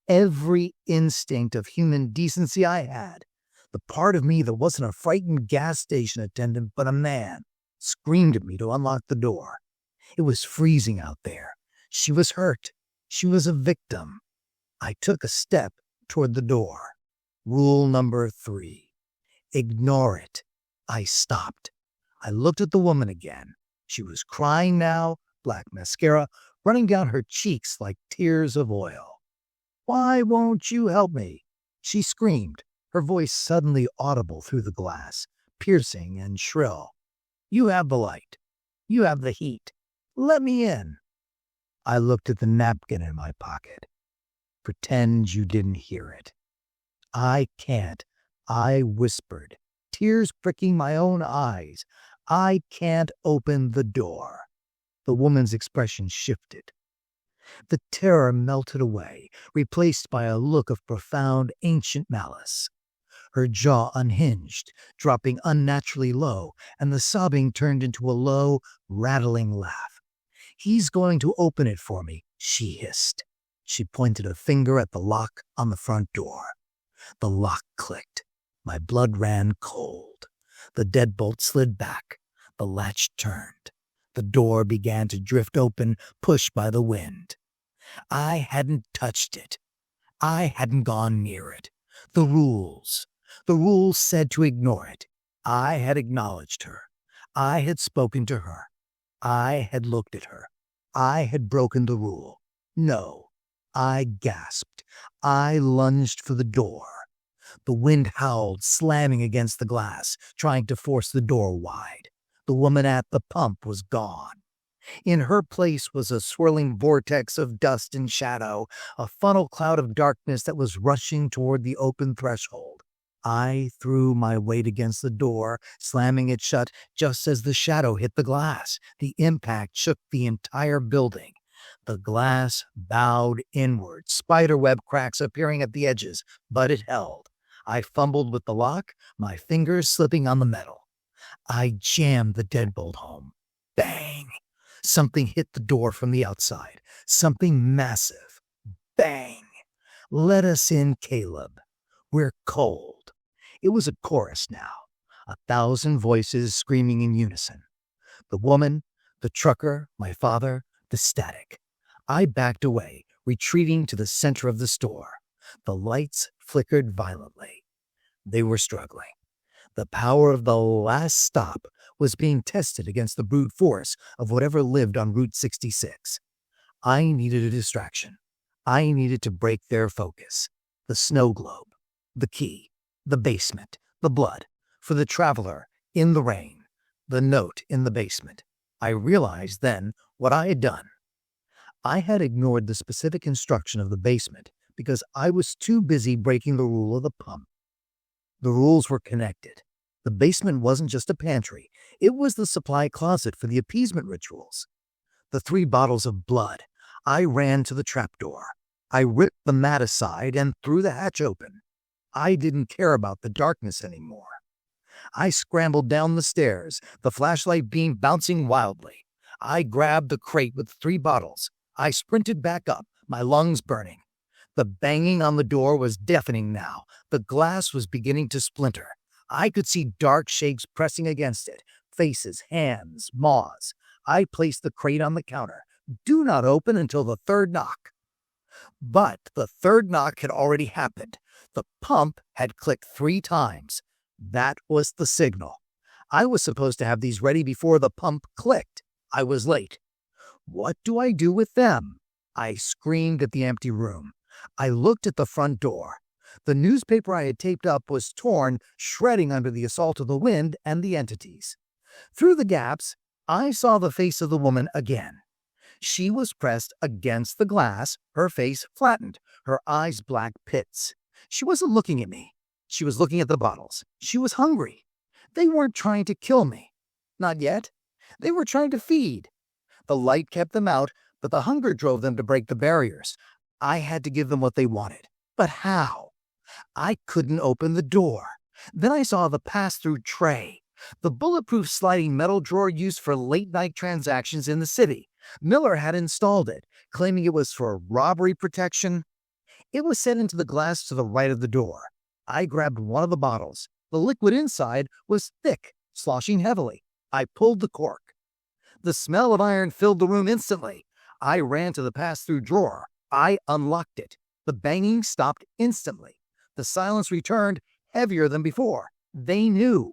Every instinct of human decency I had, the part of me that wasn't a frightened gas station attendant but a man, screamed at me to unlock the door. It was freezing out there. She was hurt. She was a victim. I took a step toward the door. Rule number 3. Ignore it. I stopped. I looked at the woman again. She was crying now, black mascara running down her cheeks like tears of oil. Why won't you help me? She screamed, her voice suddenly audible through the glass, piercing and shrill. You have the light. You have the heat. Let me in. I looked at the napkin in my pocket. Pretend you didn't hear it. I can't. I whispered, tears pricking my own eyes. I can't open the door. The woman's expression shifted. The terror melted away, replaced by a look of profound, ancient malice. Her jaw unhinged, dropping unnaturally low, and the sobbing turned into a low, rattling laugh. "He's going to open it for me," she hissed. She pointed a finger at the lock on the front door. The lock clicked. My blood ran cold. The deadbolt slid back. The latch turned. The door began to drift open, pushed by the wind. I hadn't touched it. I hadn't gone near it. The rules. The rules said to ignore it. I had acknowledged her. I had spoken to her. I had looked at her. I had broken the rule. No. I gasped. I lunged for the door. The wind howled, slamming against the glass, trying to force the door wide. The woman at the pump was gone. In her place was a swirling vortex of dust and shadow, a funnel cloud of darkness that was rushing toward the open threshold. I threw my weight against the door, slamming it shut just as the shadow hit the glass. The impact shook the entire building. The glass bowed inward, spiderweb cracks appearing at the edges, but it held. I fumbled with the lock, my fingers slipping on the metal. I jammed the deadbolt home. Bang! Something hit the door from the outside. Something massive. Bang! "Let us in, Caleb. We're cold." It was a chorus now, 1,000 voices screaming in unison. The woman, the trucker, my father, the static. I backed away, retreating to the center of the store. The lights flickered violently. They were struggling. The power of the last stop was being tested against the brute force of whatever lived on Route 66. I needed a distraction. I needed to break their focus. The snow globe, the key, the basement, the blood, for the traveler in the rain, the note in the basement. I realized then what I had done. I had ignored the specific instruction of the basement because I was too busy breaking the rule of the pump. The rules were connected. The basement wasn't just a pantry. It was the supply closet for the appeasement rituals. The 3 bottles of blood. I ran to the trapdoor. I ripped the mat aside and threw the hatch open. I didn't care about the darkness anymore. I scrambled down the stairs, the flashlight beam bouncing wildly. I grabbed the crate with 3 bottles. I sprinted back up, my lungs burning. The banging on the door was deafening now. The glass was beginning to splinter. I could see dark shapes pressing against it, faces, hands, maws. I placed the crate on the counter. "Do not open until the 3rd knock." But the 3rd knock had already happened. The pump had clicked 3 times. That was the signal. I was supposed to have these ready before the pump clicked. I was late. What do I do with them? I screamed at the empty room. I looked at the front door. The newspaper I had taped up was torn, shredding under the assault of the wind and the entities. Through the gaps, I saw the face of the woman again. She was pressed against the glass, her face flattened, her eyes black pits. She wasn't looking at me. She was looking at the bottles. She was hungry. They weren't trying to kill me. Not yet. They were trying to feed. The light kept them out, but the hunger drove them to break the barriers. I had to give them what they wanted. But how? I couldn't open the door. Then I saw the pass-through tray, the bulletproof sliding metal drawer used for late-night transactions in the city. Miller had installed it, claiming it was for robbery protection. It was set into the glass to the right of the door. I grabbed one of the bottles. The liquid inside was thick, sloshing heavily. I pulled the cork. The smell of iron filled the room instantly. I ran to the pass-through drawer. I unlocked it. The banging stopped instantly. The silence returned, heavier than before. They knew.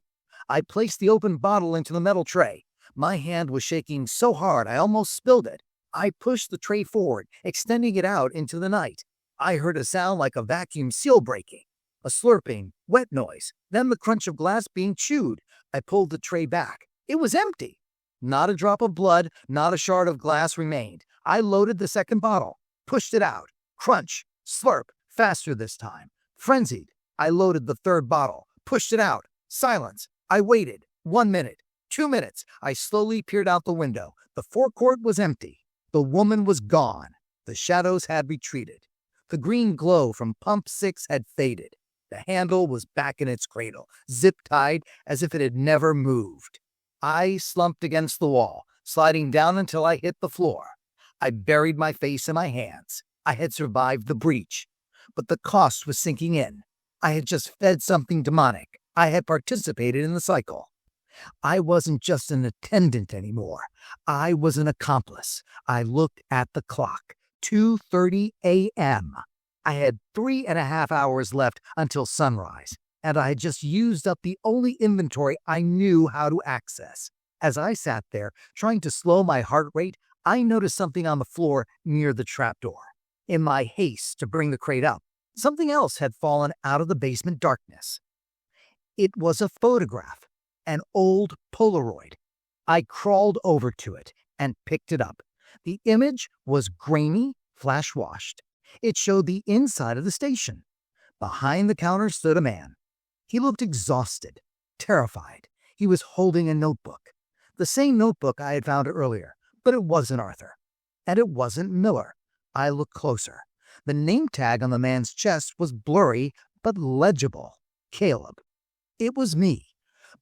I placed the open bottle into the metal tray. My hand was shaking so hard I almost spilled it. I pushed the tray forward, extending it out into the night. I heard a sound like a vacuum seal breaking, a slurping, wet noise, then the crunch of glass being chewed. I pulled the tray back. It was empty. Not a drop of blood, not a shard of glass remained. I loaded the second bottle, pushed it out. Crunch, slurp, faster this time. Frenzied, I loaded the third bottle, pushed it out. Silence. I waited. 1 minute, 2 minutes. I slowly peered out the window. The forecourt was empty. The woman was gone. The shadows had retreated. The green glow from Pump 6 had faded. The handle was back in its cradle, zip-tied as if it had never moved. I slumped against the wall, sliding down until I hit the floor. I buried my face in my hands. I had survived the breach, but the cost was sinking in. I had just fed something demonic. I had participated in the cycle. I wasn't just an attendant anymore. I was an accomplice. I looked at the clock. 2:30 a.m. I had 3.5 hours left until sunrise, and I had just used up the only inventory I knew how to access. As I sat there, trying to slow my heart rate, I noticed something on the floor near the trapdoor. In my haste to bring the crate up, something else had fallen out of the basement darkness. It was a photograph, an old Polaroid. I crawled over to it and picked it up. The image was grainy, flash-washed. It showed the inside of the station. Behind the counter stood a man. He looked exhausted, terrified. He was holding a notebook. The same notebook I had found earlier, but it wasn't Arthur. And it wasn't Miller. I looked closer. The name tag on the man's chest was blurry, but legible. Caleb. It was me.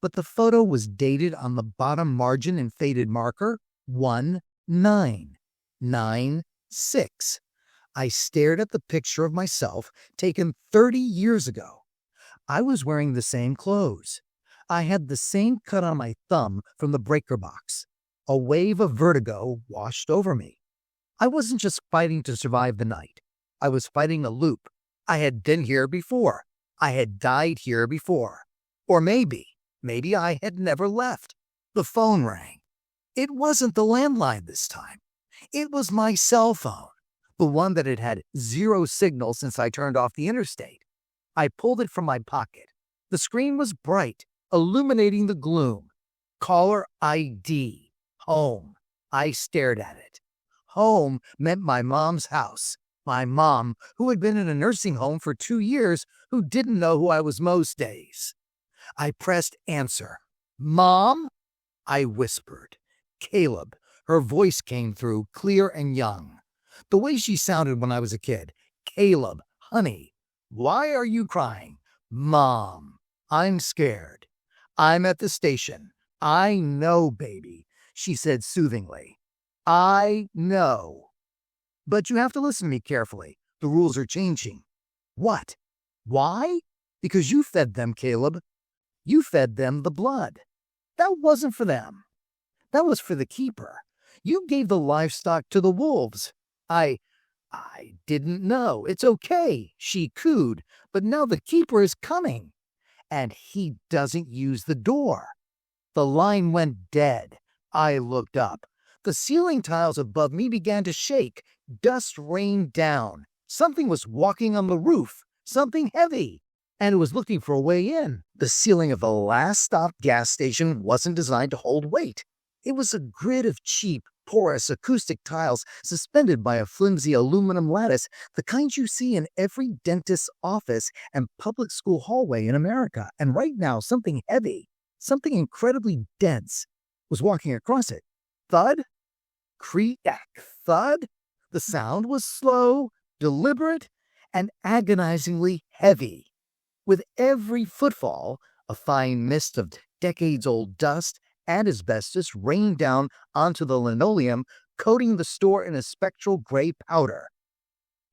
But the photo was dated on the bottom margin in faded marker 1996. I stared at the picture of myself taken 30 years ago. I was wearing the same clothes. I had the same cut on my thumb from the breaker box. A wave of vertigo washed over me. I wasn't just fighting to survive the night. I was fighting a loop. I had been here before. I had died here before. Or maybe I had never left. The phone rang. It wasn't the landline this time. It was my cell phone, the one that had had zero signal since I turned off the interstate. I pulled it from my pocket. The screen was bright, illuminating the gloom. Caller ID. Home. I stared at it. Home meant my mom's house. My mom, who had been in a nursing home for 2 years, who didn't know who I was most days. I pressed answer. Mom? I whispered. Caleb. Her voice came through, clear and young. The way she sounded when I was a kid. Caleb, honey, why are you crying? Mom, I'm scared. I'm at the station. I know, baby, she said soothingly. I know. But you have to listen to me carefully. The rules are changing. What? Why? Because you fed them, Caleb. You fed them the blood. That wasn't for them. That was for the keeper. You gave the livestock to the wolves. I didn't know. It's okay, she cooed, but now the keeper is coming. And he doesn't use the door. The line went dead. I looked up. The ceiling tiles above me began to shake. Dust rained down. Something was walking on the roof. Something heavy. And it was looking for a way in. The ceiling of the last stop gas station wasn't designed to hold weight. It was a grid of cheap, porous acoustic tiles suspended by a flimsy aluminum lattice, the kind you see in every dentist's office and public school hallway in America. And right now, something heavy, something incredibly dense, was walking across it. Thud? Creak, thud? The sound was slow, deliberate, and agonizingly heavy. With every footfall, a fine mist of decades-old dust and asbestos rained down onto the linoleum, coating the store in a spectral gray powder.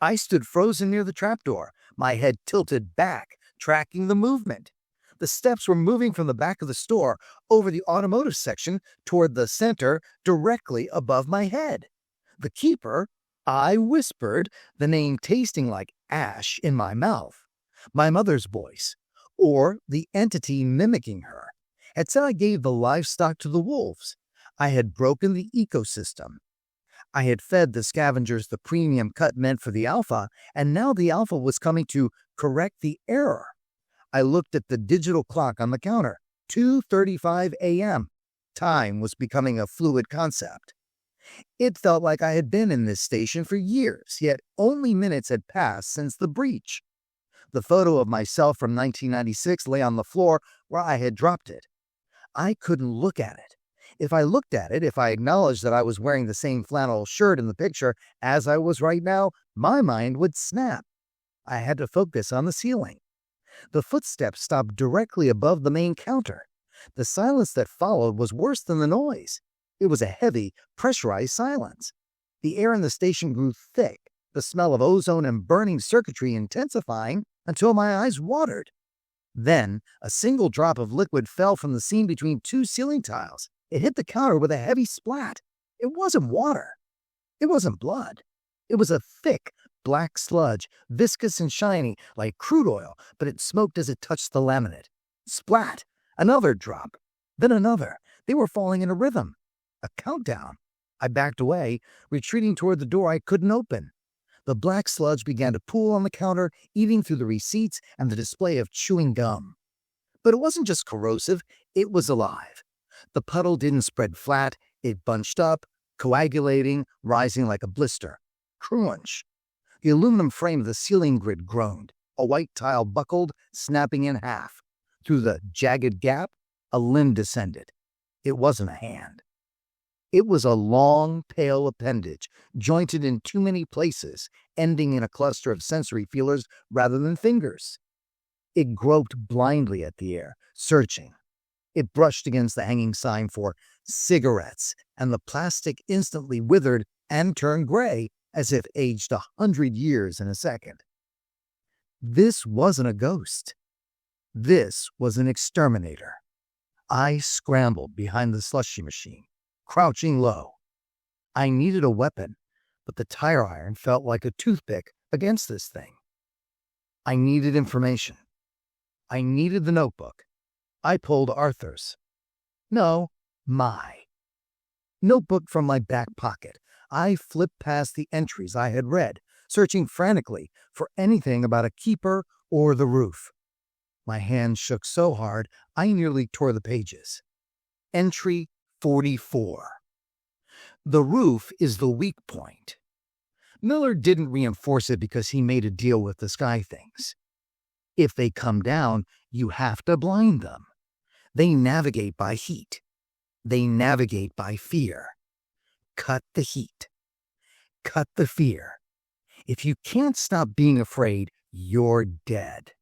I stood frozen near the trapdoor, my head tilted back, tracking the movement. The steps were moving from the back of the store over the automotive section toward the center directly above my head. The keeper, I whispered, the name tasting like ash in my mouth. My mother's voice, or the entity mimicking her, had said I gave the livestock to the wolves. I had broken the ecosystem. I had fed the scavengers the premium cut meant for the alpha, and now the alpha was coming to correct the error. I looked at the digital clock on the counter. 2:35 a.m. Time was becoming a fluid concept. It felt like I had been in this station for years, yet only minutes had passed since the breach. The photo of myself from 1996 lay on the floor where I had dropped it. I couldn't look at it. If I looked at it, if I acknowledged that I was wearing the same flannel shirt in the picture as I was right now, my mind would snap. I had to focus on the ceiling. The footsteps stopped directly above the main counter. The silence that followed was worse than the noise. It was a heavy, pressurized silence. The air in the station grew thick, the smell of ozone and burning circuitry intensifying until my eyes watered. Then, a single drop of liquid fell from the seam between two ceiling tiles. It hit the counter with a heavy splat. It wasn't water. It wasn't blood. It was a thick, black sludge, viscous and shiny, like crude oil, but it smoked as it touched the laminate. Splat! Another drop. Then another. They were falling in a rhythm. A countdown. I backed away, retreating toward the door I couldn't open. The black sludge began to pool on the counter, eating through the receipts and the display of chewing gum. But it wasn't just corrosive, it was alive. The puddle didn't spread flat, it bunched up, coagulating, rising like a blister. Crunch. The aluminum frame of the ceiling grid groaned. A white tile buckled, snapping in half. Through the jagged gap, a limb descended. It wasn't a hand. It was a long, pale appendage, jointed in too many places, ending in a cluster of sensory feelers rather than fingers. It groped blindly at the air, searching. It brushed against the hanging sign for cigarettes, and the plastic instantly withered and turned gray, as if aged 100 years in a second. This wasn't a ghost. This was an exterminator. I scrambled behind the slushy machine, crouching low. I needed a weapon, but the tire iron felt like a toothpick against this thing. I needed information. I needed the notebook. I pulled Arthur's. No, my notebook from my back pocket. I flipped past the entries I had read, searching frantically for anything about a keeper or the roof. My hands shook so hard, I nearly tore the pages. Entry 44. The roof is the weak point. Miller didn't reinforce it because he made a deal with the sky things. If they come down, you have to blind them. They navigate by heat. They navigate by fear. Cut the heat. Cut the fear. If you can't stop being afraid, you're dead.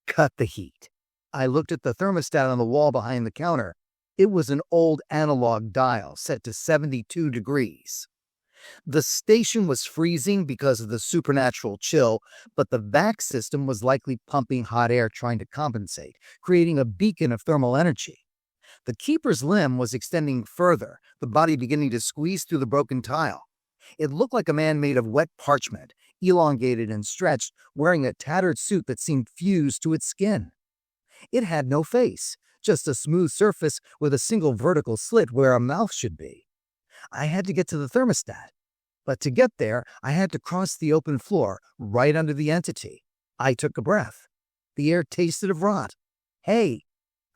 Cut the heat. I looked at the thermostat on the wall behind the counter. It was an old analog dial set to 72 degrees. The station was freezing because of the supernatural chill, but the vac system was likely pumping hot air trying to compensate, creating a beacon of thermal energy. The keeper's limb was extending further, the body beginning to squeeze through the broken tile. It looked like a man made of wet parchment, elongated and stretched, wearing a tattered suit that seemed fused to its skin. It had no face, just a smooth surface with a single vertical slit where a mouth should be. I had to get to the thermostat, but to get there, I had to cross the open floor right under the entity. I took a breath. The air tasted of rot. Hey!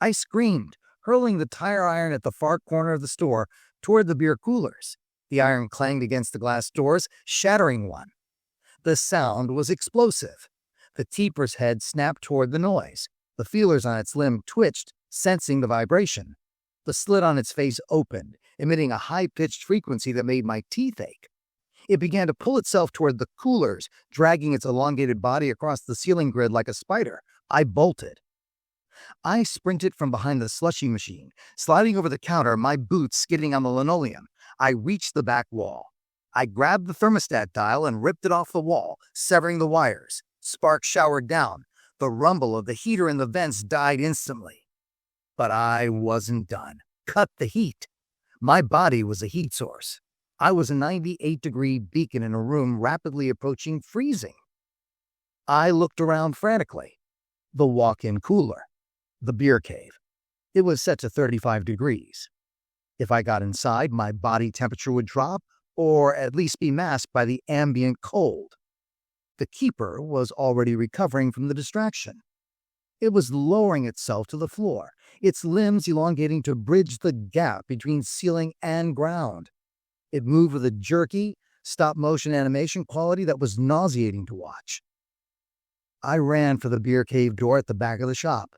I screamed, hurling the tire iron at the far corner of the store toward the beer coolers. The iron clanged against the glass doors, shattering one. The sound was explosive. The keeper's head snapped toward the noise. The feelers on its limb twitched, sensing the vibration. The slit on its face opened, emitting a high-pitched frequency that made my teeth ache. It began to pull itself toward the coolers, dragging its elongated body across the ceiling grid like a spider. I bolted. I sprinted from behind the slushy machine, sliding over the counter, my boots skidding on the linoleum. I reached the back wall. I grabbed the thermostat dial and ripped it off the wall, severing the wires. Sparks showered down. The rumble of the heater in the vents died instantly. But I wasn't done. Cut the heat. My body was a heat source. I was a 98-degree beacon in a room rapidly approaching freezing. I looked around frantically. The walk-in cooler. The beer cave. It was set to 35 degrees. If I got inside, my body temperature would drop, or at least be masked by the ambient cold. The keeper was already recovering from the distraction. It was lowering itself to the floor, its limbs elongating to bridge the gap between ceiling and ground. It moved with a jerky, stop-motion animation quality that was nauseating to watch. I ran for the beer cave door at the back of the shop.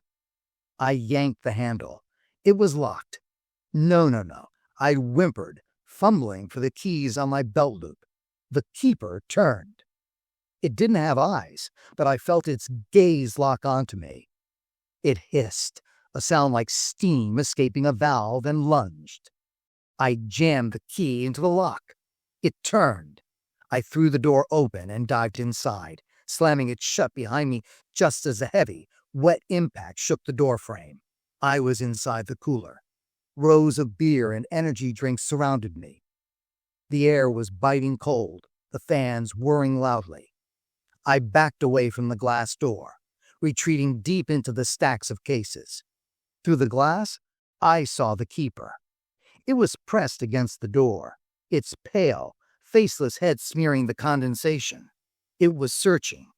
I yanked the handle. It was locked. No, no, no. I whimpered, fumbling for the keys on my belt loop. The keeper turned. It didn't have eyes, but I felt its gaze lock onto me. It hissed, a sound like steam escaping a valve, and lunged. I jammed the key into the lock. It turned. I threw the door open and dived inside, slamming it shut behind me just as a heavy, wet impact shook the doorframe. I was inside the cooler. Rows of beer and energy drinks surrounded me. The air was biting cold, the fans whirring loudly. I backed away from the glass door, retreating deep into the stacks of cases. Through the glass, I saw the keeper. It was pressed against the door, its pale, faceless head smearing the condensation. It was searching.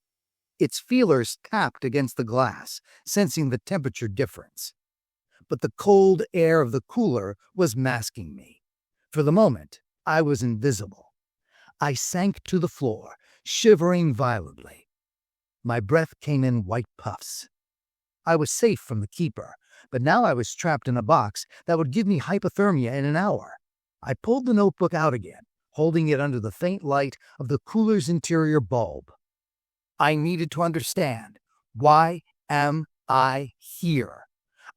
Its feelers tapped against the glass, sensing the temperature difference. But the cold air of the cooler was masking me. For the moment, I was invisible. I sank to the floor, shivering violently. My breath came in white puffs. I was safe from the keeper, but now I was trapped in a box that would give me hypothermia in an hour. I pulled the notebook out again, holding it under the faint light of the cooler's interior bulb. I needed to understand. Why am I here?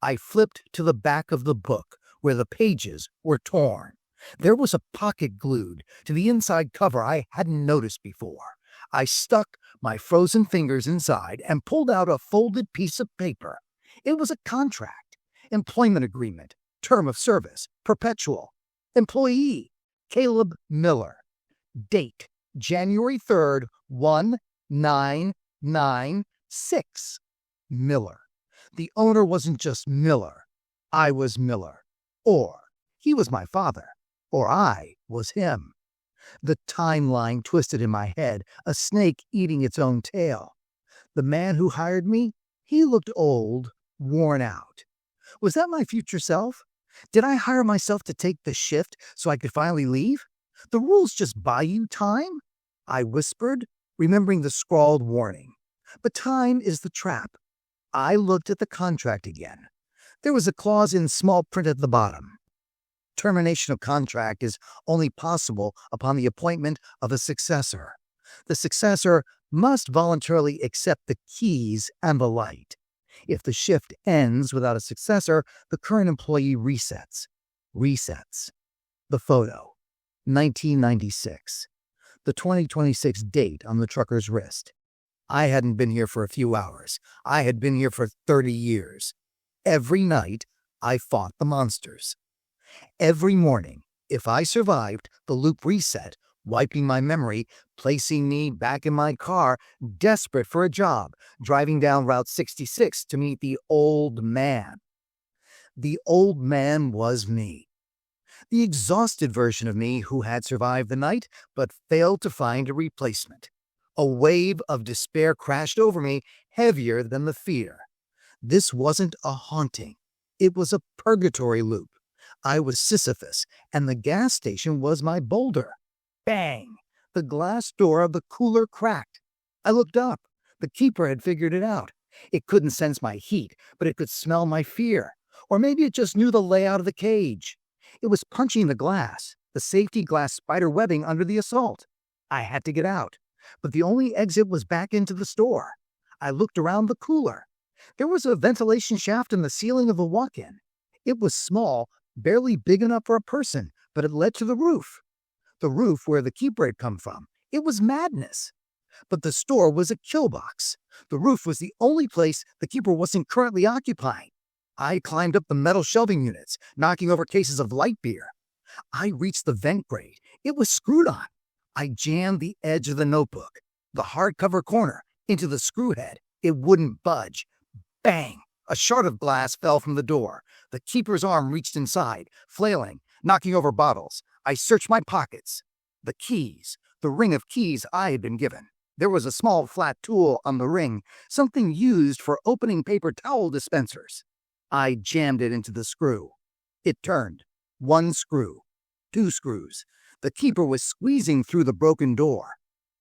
I flipped to the back of the book, where the pages were torn. There was a pocket glued to the inside cover I hadn't noticed before. I stuck my frozen fingers inside and pulled out a folded piece of paper. It was a contract, employment agreement, term of service, perpetual. Employee, Caleb Miller. Date, January 3rd, 1996. Miller. The owner wasn't just Miller. I was Miller. Or he was my father. Or I was him. The timeline twisted in my head, a snake eating its own tail. The man who hired me, he looked old, worn out. Was that my future self? Did I hire myself to take the shift so I could finally leave? The rules just buy you time? I whispered, remembering the scrawled warning. But time is the trap. I looked at the contract again. There was a clause in small print at the bottom. Termination of contract is only possible upon the appointment of a successor. The successor must voluntarily accept the keys and the light. If the shift ends without a successor, the current employee resets. The photo. 1996. The 2026 date on the trucker's wrist. I hadn't been here for a few hours. I had been here for 30 years. Every night, I fought the monsters. Every morning, if I survived, the loop reset, wiping my memory, placing me back in my car, desperate for a job, driving down Route 66 to meet the old man. The old man was me. The exhausted version of me who had survived the night but failed to find a replacement. A wave of despair crashed over me, heavier than the fear. This wasn't a haunting. It was a purgatory loop. I was Sisyphus, and the gas station was my boulder. Bang! The glass door of the cooler cracked. I looked up. The keeper had figured it out. It couldn't sense my heat, but it could smell my fear. Or maybe it just knew the layout of the cage. It was punching the glass, the safety glass spider webbing under the assault. I had to get out, but the only exit was back into the store. I looked around the cooler. There was a ventilation shaft in the ceiling of the walk-in. It was small, barely big enough for a person, but it led to the roof. The roof where the keeper had come from. It was madness. But the store was a kill box. The roof was the only place the keeper wasn't currently occupying. I climbed up the metal shelving units, knocking over cases of light beer. I reached the vent grate. It was screwed on. I jammed the edge of the notebook, the hardcover corner, into the screw head. It wouldn't budge. Bang! A shard of glass fell from the door. The keeper's arm reached inside, flailing, knocking over bottles. I searched my pockets. The keys, the ring of keys I had been given. There was a small flat tool on the ring, something used for opening paper towel dispensers. I jammed it into the screw. It turned. 1 screw. 2 screws. The keeper was squeezing through the broken door.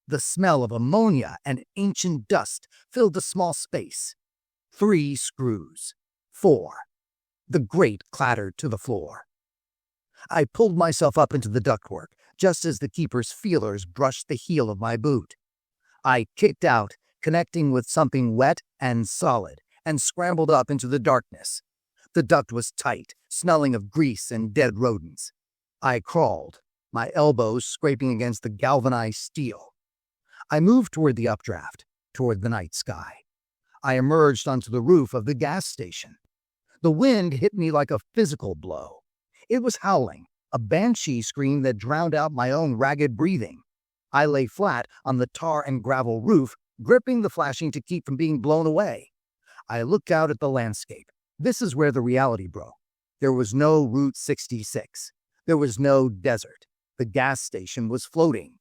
The smell of ammonia and ancient dust filled the small space. 3 screws. 4. The grate clattered to the floor. I pulled myself up into the ductwork, just as the keeper's feelers brushed the heel of my boot. I kicked out, connecting with something wet and solid, and scrambled up into the darkness. The duct was tight, smelling of grease and dead rodents. I crawled, my elbows scraping against the galvanized steel. I moved toward the updraft, toward the night sky. I emerged onto the roof of the gas station. The wind hit me like a physical blow. It was howling, a banshee scream that drowned out my own ragged breathing. I lay flat on the tar and gravel roof, gripping the flashing to keep from being blown away. I looked out at the landscape. This is where the reality broke. There was no Route 66. There was no desert. The gas station was floating.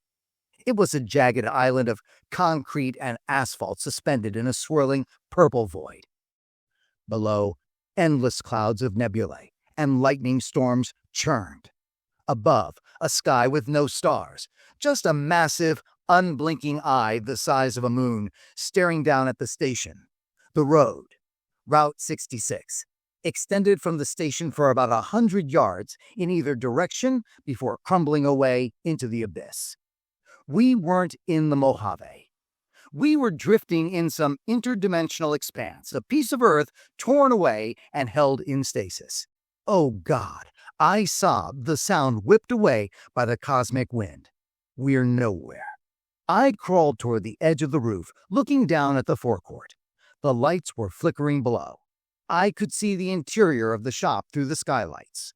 It was a jagged island of concrete and asphalt suspended in a swirling purple void. Below, endless clouds of nebulae and lightning storms churned. Above, a sky with no stars, just a massive, unblinking eye the size of a moon staring down at the station. The road, Route 66, extended from the station for about 100 yards in either direction before crumbling away into the abyss. We weren't in the Mojave. We were drifting in some interdimensional expanse, a piece of earth torn away and held in stasis. Oh God, I sobbed, the sound whipped away by the cosmic wind. We're nowhere. I crawled toward the edge of the roof, looking down at the forecourt. The lights were flickering below. I could see the interior of the shop through the skylights.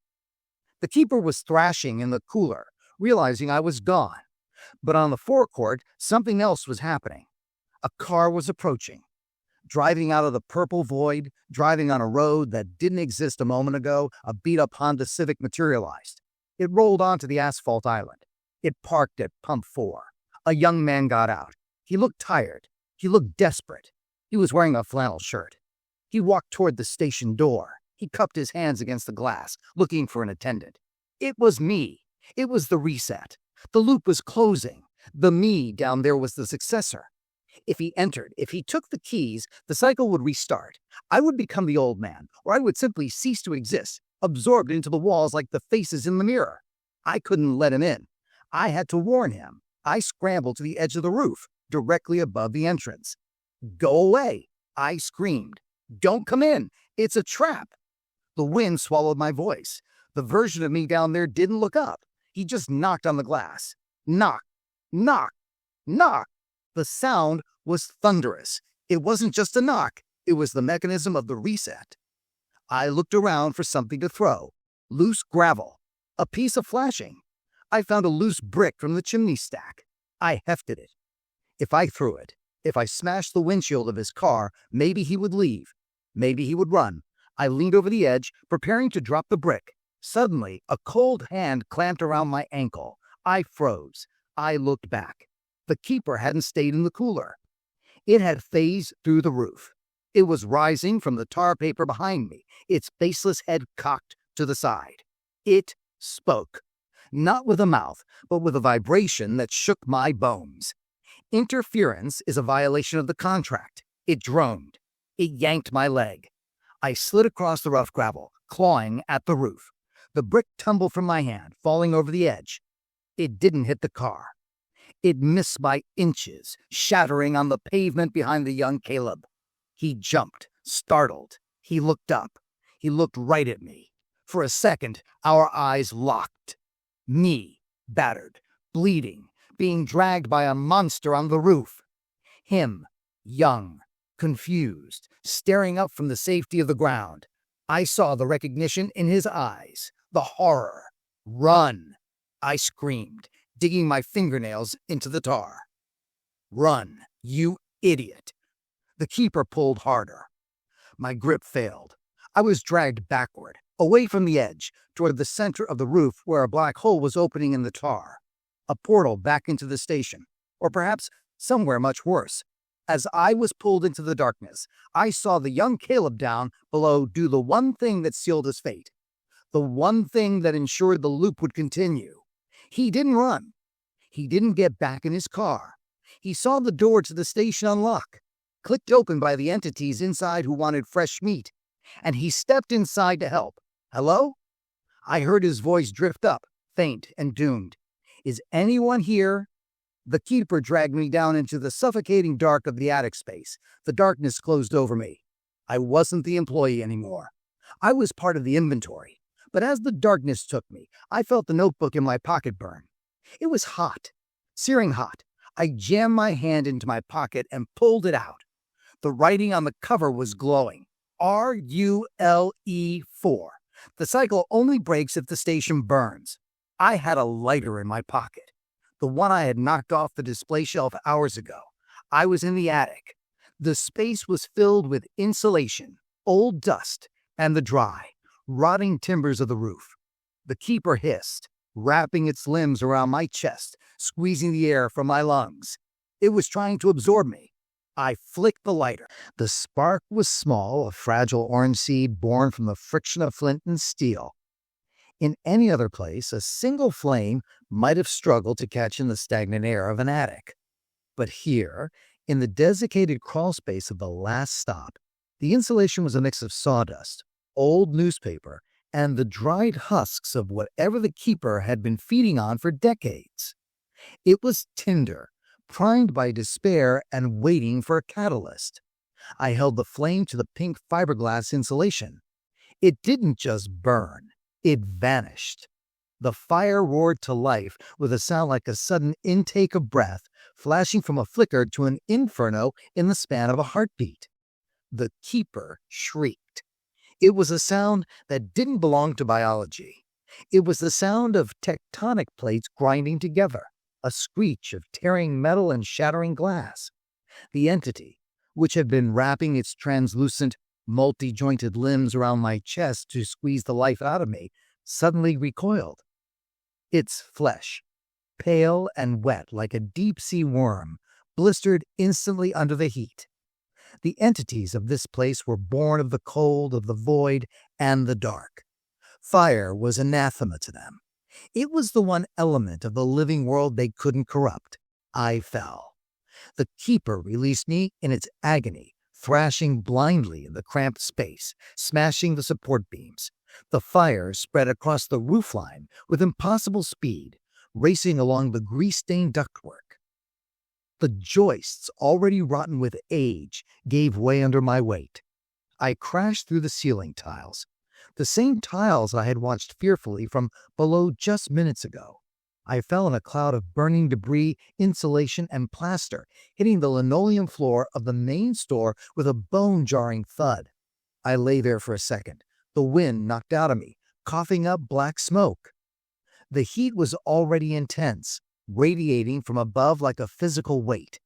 The keeper was thrashing in the cooler, realizing I was gone. But on the forecourt, something else was happening. A car was approaching, driving out of the purple void, driving on a road that didn't exist a moment ago. A beat-up Honda Civic materialized. It rolled onto the asphalt island. It parked at pump 4. A young man got out. He looked tired. He looked desperate. He was wearing a flannel shirt. He walked toward the station door. He cupped his hands against the glass, looking for an attendant. It was me. It was the reset. The loop was closing. The me down there was the successor. If he entered, if he took the keys, the cycle would restart. I would become the old man, or I would simply cease to exist, absorbed into the walls like the faces in the mirror. I couldn't let him in. I had to warn him. I scrambled to the edge of the roof, directly above the entrance. "Go away," I screamed. "Don't come in. It's a trap." The wind swallowed my voice. The version of me down there didn't look up. He just knocked on the glass. Knock, knock, knock. The sound was thunderous. It wasn't just a knock. It was the mechanism of the reset. I looked around for something to throw. Loose gravel. A piece of flashing. I found a loose brick from the chimney stack. I hefted it. If I threw it, if I smashed the windshield of his car, maybe he would leave. Maybe he would run. I leaned over the edge, preparing to drop the brick. Suddenly, a cold hand clamped around my ankle. I froze. I looked back. The keeper hadn't stayed in the cooler. It had phased through the roof. It was rising from the tar paper behind me, its faceless head cocked to the side. It spoke. Not with a mouth, but with a vibration that shook my bones. Interference is a violation of the contract. It droned. It yanked my leg. I slid across the rough gravel, clawing at the roof. The brick tumbled from my hand, falling over the edge. It didn't hit the car. It missed by inches, shattering on the pavement behind the young Caleb. He jumped, startled. He looked up. He looked right at me. For a second, our eyes locked. Me, battered, bleeding, being dragged by a monster on the roof. Him, young, confused, staring up from the safety of the ground. I saw the recognition in his eyes, the horror. "Run!" I screamed, digging my fingernails into the tar. "Run, you idiot!" The keeper pulled harder. My grip failed. I was dragged backward, away from the edge, toward the center of the roof where a black hole was opening in the tar. A portal back into the station, or perhaps somewhere much worse. As I was pulled into the darkness, I saw the young Caleb down below do the one thing that sealed his fate. The one thing that ensured the loop would continue. He didn't run. He didn't get back in his car. He saw the door to the station unlock, clicked open by the entities inside who wanted fresh meat, and he stepped inside to help. "Hello?" I heard his voice drift up, faint and doomed. "Is anyone here?" The keeper dragged me down into the suffocating dark of the attic space. The darkness closed over me. I wasn't the employee anymore. I was part of the inventory. But as the darkness took me, I felt the notebook in my pocket burn. It was hot, searing hot. I jammed my hand into my pocket and pulled it out. The writing on the cover was glowing. RULE4. The cycle only breaks if the station burns. I had a lighter in my pocket, the one I had knocked off the display shelf hours ago. I was in the attic. The space was filled with insulation, old dust, and the dry, rotting timbers of the roof. The keeper hissed, wrapping its limbs around my chest, squeezing the air from my lungs. It was trying to absorb me. I flicked the lighter. The spark was small, a fragile orange seed born from the friction of flint and steel. In any other place, a single flame might have struggled to catch in the stagnant air of an attic. But here, in the desiccated crawlspace of the last stop, the insulation was a mix of sawdust, old newspaper, and the dried husks of whatever the keeper had been feeding on for decades. It was tinder, primed by despair and waiting for a catalyst. I held the flame to the pink fiberglass insulation. It didn't just burn, it vanished. The fire roared to life with a sound like a sudden intake of breath, flashing from a flicker to an inferno in the span of a heartbeat. The keeper shrieked. It was a sound that didn't belong to biology. It was the sound of tectonic plates grinding together, a screech of tearing metal and shattering glass. The entity, which had been wrapping its translucent, multi-jointed limbs around my chest to squeeze the life out of me, suddenly recoiled. Its flesh, pale and wet like a deep-sea worm, blistered instantly under the heat. The entities of this place were born of the cold, of the void, and the dark. Fire was anathema to them. It was the one element of the living world they couldn't corrupt. I fell. The keeper released me in its agony, thrashing blindly in the cramped space, smashing the support beams. The fire spread across the roofline with impossible speed, racing along the grease-stained ductwork. The joists, already rotten with age, gave way under my weight. I crashed through the ceiling tiles, the same tiles I had watched fearfully from below just minutes ago. I fell in a cloud of burning debris, insulation, and plaster, hitting the linoleum floor of the main store with a bone-jarring thud. I lay there for a second, the wind knocked out of me, coughing up black smoke. The heat was already intense, radiating from above like a physical weight.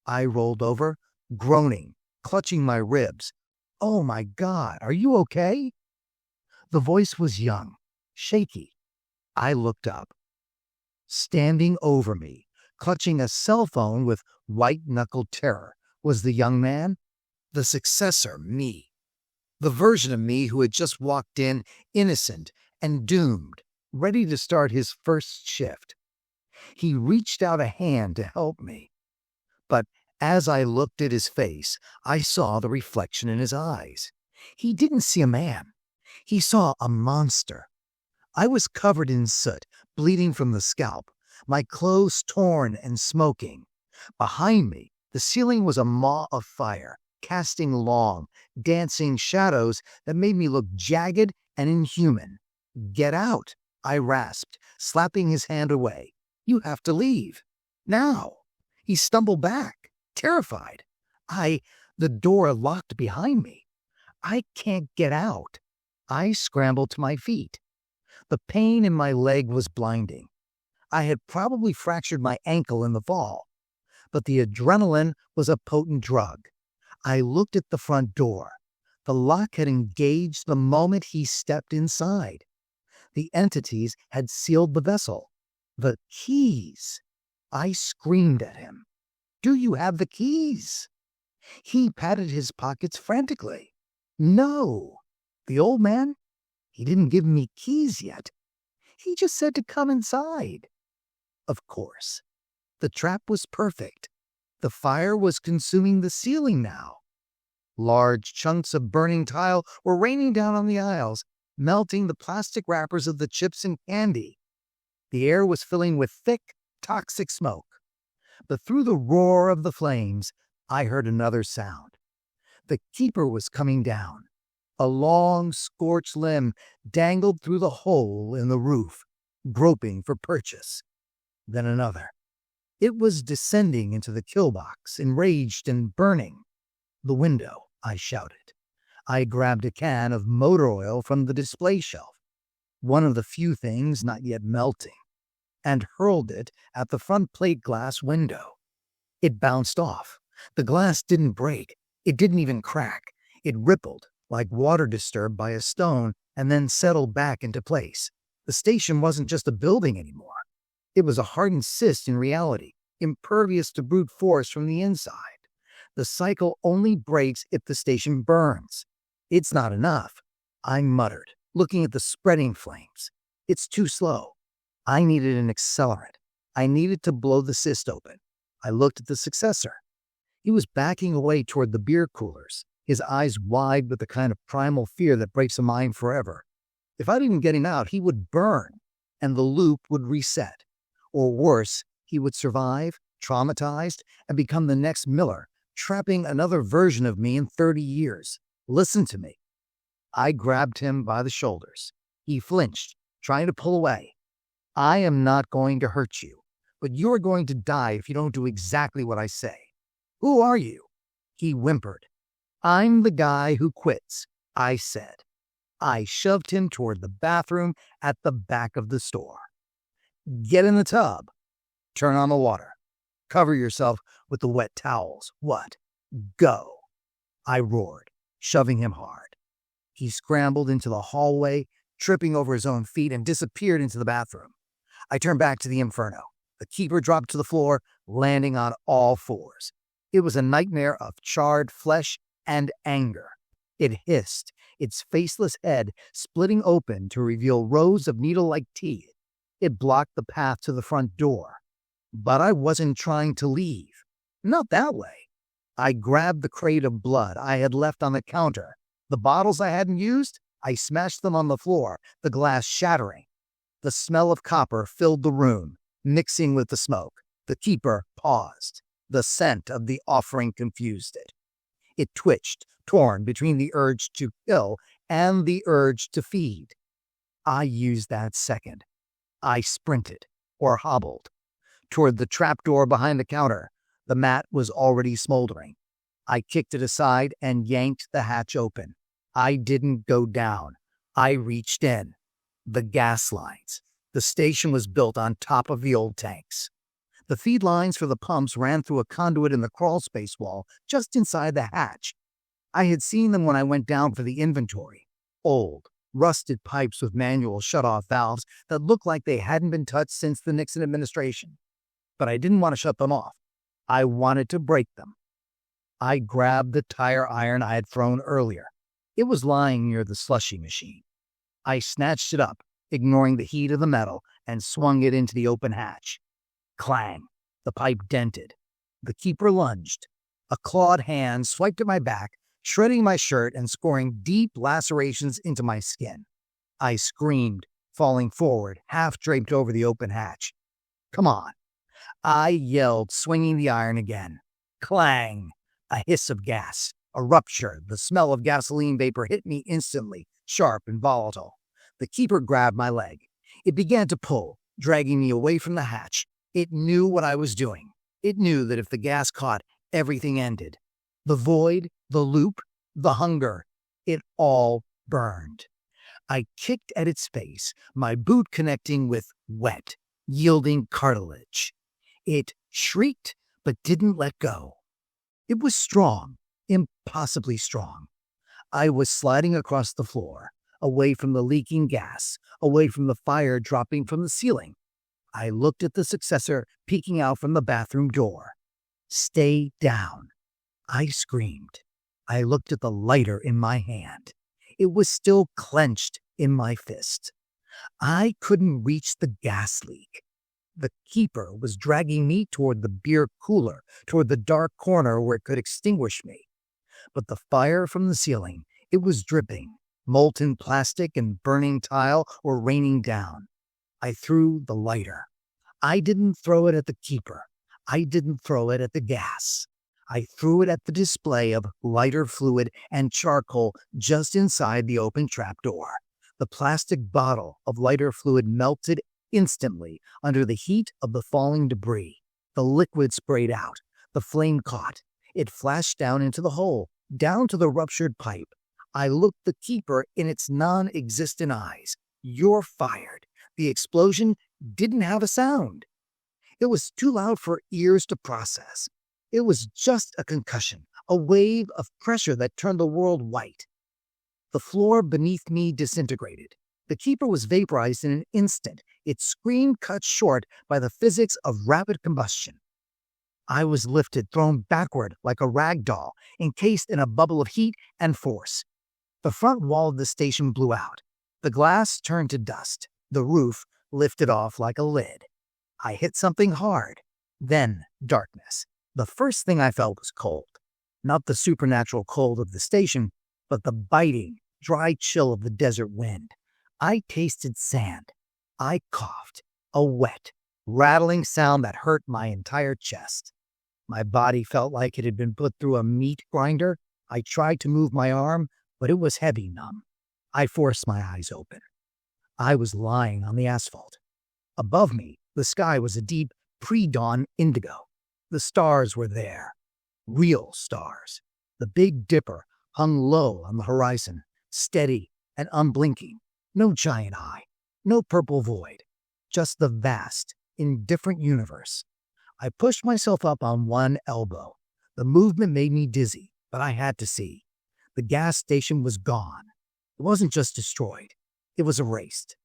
I rolled over, groaning, clutching my ribs. "Oh my God, are you okay?" The voice was young, shaky. I looked up. Standing over me, clutching a cell phone with white-knuckled terror, was the young man, the successor me. The version of me who had just walked in, innocent and doomed, ready to start his first shift. He reached out a hand to help me. But as I looked at his face, I saw the reflection in his eyes. He didn't see a man. He saw a monster. I was covered in soot, bleeding from the scalp, my clothes torn and smoking. Behind me, the ceiling was a maw of fire, casting long, dancing shadows that made me look jagged and inhuman. "Get out," I rasped, slapping his hand away. "You have to leave. Now." He stumbled back, terrified. The door locked behind me. "I can't get out." I scrambled to my feet. The pain in my leg was blinding. I had probably fractured my ankle in the fall, but the adrenaline was a potent drug. I looked at the front door. The lock had engaged the moment he stepped inside. The entities had sealed the vessel. The keys! I screamed at him. "Do you have the keys?" He patted his pockets frantically. "No." The old man? He didn't give me keys yet. He just said to come inside. Of course. The trap was perfect. The fire was consuming the ceiling now. Large chunks of burning tile were raining down on the aisles. melting the plastic wrappers of the chips and candy. The air was filling with thick, toxic smoke. But through the roar of the flames, I heard another sound. The keeper was coming down. A long, scorched limb dangled through the hole in the roof, groping for purchase. Then another. It was descending into the kill box, enraged and burning. "The window," I shouted. I grabbed a can of motor oil from the display shelf, one of the few things not yet melting, and hurled it at the front plate glass window. It bounced off. The glass didn't break. It didn't even crack. It rippled, like water disturbed by a stone, and then settled back into place. The station wasn't just a building anymore. It was a hardened cyst in reality, impervious to brute force from the inside. The cycle only breaks if the station burns. "It's not enough," I muttered, looking at the spreading flames. "It's too slow." I needed an accelerant. I needed to blow the cyst open. I looked at the successor. He was backing away toward the beer coolers, his eyes wide with the kind of primal fear that breaks a mind forever. If I didn't get him out, he would burn, and the loop would reset. Or worse, he would survive, traumatized, and become the next Miller, trapping another version of me in 30 years. "Listen to me." I grabbed him by the shoulders. He flinched, trying to pull away. "I am not going to hurt you, but you're going to die if you don't do exactly what I say." "Who are you?" He whimpered. "I'm the guy who quits," I said. I shoved him toward the bathroom at the back of the store. "Get in the tub. Turn on the water. Cover yourself with the wet towels. What? Go." I roared, shoving him hard. He scrambled into the hallway, tripping over his own feet, and disappeared into the bathroom. I turned back to the inferno. The keeper dropped to the floor, landing on all fours. It was a nightmare of charred flesh and anger. It hissed, its faceless head splitting open to reveal rows of needle-like teeth. It blocked the path to the front door. But I wasn't trying to leave. Not that way. I grabbed the crate of blood I had left on the counter. The bottles I hadn't used, I smashed them on the floor, the glass shattering. The smell of copper filled the room, mixing with the smoke. The keeper paused. The scent of the offering confused it. It twitched, torn between the urge to kill and the urge to feed. I used that second. I sprinted, or hobbled, toward the trapdoor behind the counter. The mat was already smoldering. I kicked it aside and yanked the hatch open. I didn't go down. I reached in. The gas lines. The station was built on top of the old tanks. The feed lines for the pumps ran through a conduit in the crawl space wall just inside the hatch. I had seen them when I went down for the inventory. Old, rusted pipes with manual shut-off valves that looked like they hadn't been touched since the Nixon administration. But I didn't want to shut them off. I wanted to break them. I grabbed the tire iron I had thrown earlier. It was lying near the slushy machine. I snatched it up, ignoring the heat of the metal, and swung it into the open hatch. Clang! The pipe dented. The keeper lunged. A clawed hand swiped at my back, shredding my shirt and scoring deep lacerations into my skin. I screamed, falling forward, half draped over the open hatch. "Come on!" I yelled, swinging the iron again. Clang! A hiss of gas. A rupture. The smell of gasoline vapor hit me instantly, sharp and volatile. The keeper grabbed my leg. It began to pull, dragging me away from the hatch. It knew what I was doing. It knew that if the gas caught, everything ended. The void, the loop, the hunger. It all burned. I kicked at its face, my boot connecting with wet, yielding cartilage. It shrieked, but didn't let go. It was strong, impossibly strong. I was sliding across the floor, away from the leaking gas, away from the fire dropping from the ceiling. I looked at the successor peeking out from the bathroom door. "Stay down," I screamed. I looked at the lighter in my hand. It was still clenched in my fist. I couldn't reach the gas leak. The keeper was dragging me toward the beer cooler, toward the dark corner where it could extinguish me. But the fire from the ceiling, it was dripping. Molten plastic and burning tile were raining down. I threw the lighter. I didn't throw it at the keeper. I didn't throw it at the gas. I threw it at the display of lighter fluid and charcoal just inside the open trapdoor. The plastic bottle of lighter fluid melted instantly under the heat of the falling debris. The liquid sprayed out. The flame caught. It flashed down into the hole, down to the ruptured pipe. I looked the keeper in its non-existent eyes. "You're fired." The explosion didn't have a sound. It was too loud for ears to process. It was just a concussion, a wave of pressure that turned the world white. The floor beneath me disintegrated. The keeper was vaporized in an instant, its scream cut short by the physics of rapid combustion. I was lifted, thrown backward like a rag doll, encased in a bubble of heat and force. The front wall of the station blew out. The glass turned to dust. The roof lifted off like a lid. I hit something hard. Then darkness. The first thing I felt was cold. Not the supernatural cold of the station, but the biting, dry chill of the desert wind. I tasted sand. I coughed. A wet, rattling sound that hurt my entire chest. My body felt like it had been put through a meat grinder. I tried to move my arm, but it was heavy numb. I forced my eyes open. I was lying on the asphalt. Above me, the sky was a deep, pre-dawn indigo. The stars were there. Real stars. The Big Dipper hung low on the horizon, steady and unblinking. No giant eye. No purple void. Just the vast, indifferent universe. I pushed myself up on one elbow. The movement made me dizzy, but I had to see. The gas station was gone. It wasn't just destroyed. It was erased.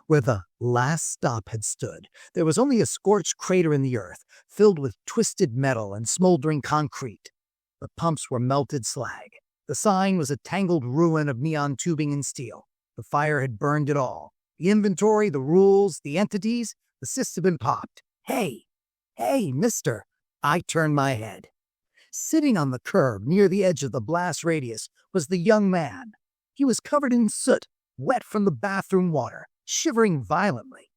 Where the last stop had stood, there was only a scorched crater in the earth, filled with twisted metal and smoldering concrete. The pumps were melted slag. The sign was a tangled ruin of neon tubing and steel. The fire had burned it all. The inventory, the rules, the entities, the system had popped. Hey, mister. I turned my head. Sitting on the curb near the edge of the blast radius was the young man. He was covered in soot, wet from the bathroom water, shivering violently.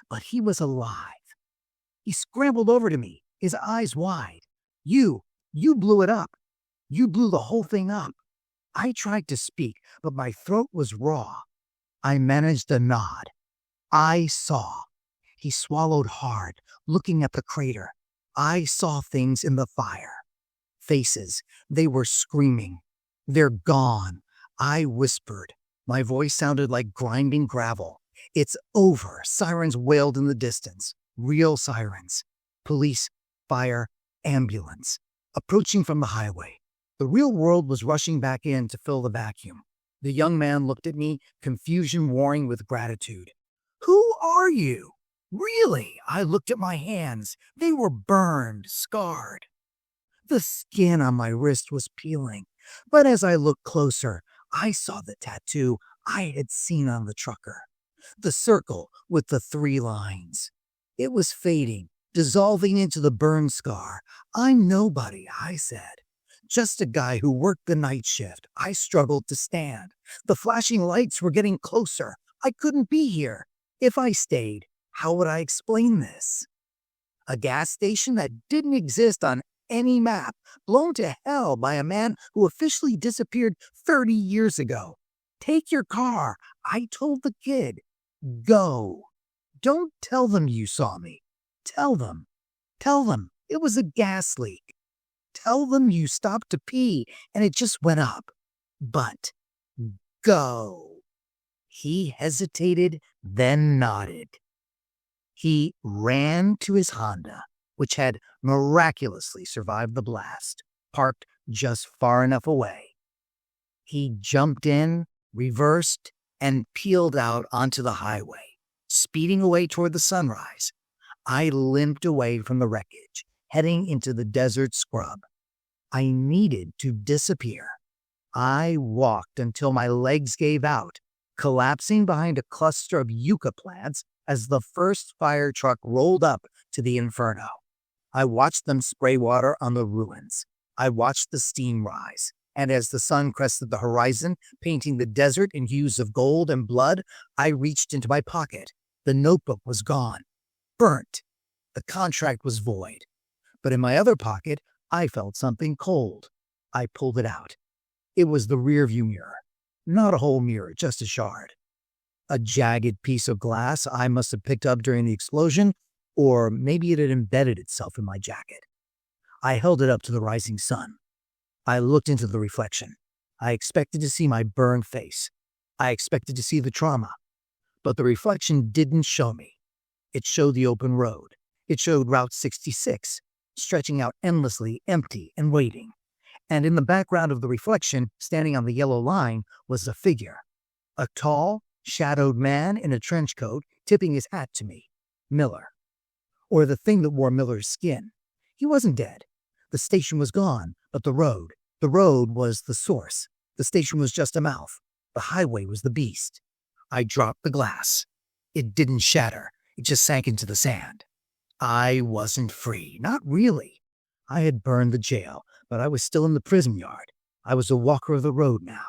But he was alive. He scrambled over to me, his eyes wide. You blew it up. You blew the whole thing up." I tried to speak, but my throat was raw. I managed a nod. "I saw." He swallowed hard, looking at the crater. "I saw things in the fire. Faces. They were screaming. They're gone." I whispered. My voice sounded like grinding gravel. "It's over." Sirens wailed in the distance. Real sirens. Police, fire, ambulance. Approaching from the highway. The real world was rushing back in to fill the vacuum. The young man looked at me, confusion warring with gratitude. "Who are you?" "Really?" I looked at my hands. They were burned, scarred. The skin on my wrist was peeling. But as I looked closer, I saw the tattoo I had seen on the trucker. The circle with the 3 lines. It was fading, dissolving into the burn scar. "I'm nobody," I said. "Just a guy who worked the night shift." I struggled to stand. The flashing lights were getting closer. I couldn't be here. If I stayed, how would I explain this? A gas station that didn't exist on any map, blown to hell by a man who officially disappeared 30 years ago. "Take your car," I told the kid. "Go. Don't tell them you saw me. Tell them it was a gas leak. Tell them you stopped to pee and it just went up. But go." He hesitated, then nodded. He ran to his Honda, which had miraculously survived the blast, parked just far enough away. He jumped in, reversed, and peeled out onto the highway, speeding away toward the sunrise. I limped away from the wreckage, heading into the desert scrub. I needed to disappear. I walked until my legs gave out, collapsing behind a cluster of yucca plants as the first fire truck rolled up to the inferno. I watched them spray water on the ruins. I watched the steam rise. And as the sun crested the horizon, painting the desert in hues of gold and blood, I reached into my pocket. The notebook was gone. Burnt. The contract was void. But in my other pocket, I felt something cold. I pulled it out. It was the rearview mirror. Not a whole mirror, just a shard. A jagged piece of glass I must have picked up during the explosion, or maybe it had embedded itself in my jacket. I held it up to the rising sun. I looked into the reflection. I expected to see my burned face. I expected to see the trauma. But the reflection didn't show me. It showed the open road. It showed Route 66, stretching out endlessly, empty and waiting. And in the background of the reflection, standing on the yellow line, was a figure. A tall, shadowed man in a trench coat, tipping his hat to me. Miller. Or the thing that wore Miller's skin. He wasn't dead. The station was gone, but the road was the source. The station was just a mouth. The highway was the beast. I dropped the glass. It didn't shatter. It just sank into the sand. I wasn't free. Not really. I had burned the jail, but I was still in the prison yard. I was a walker of the road now.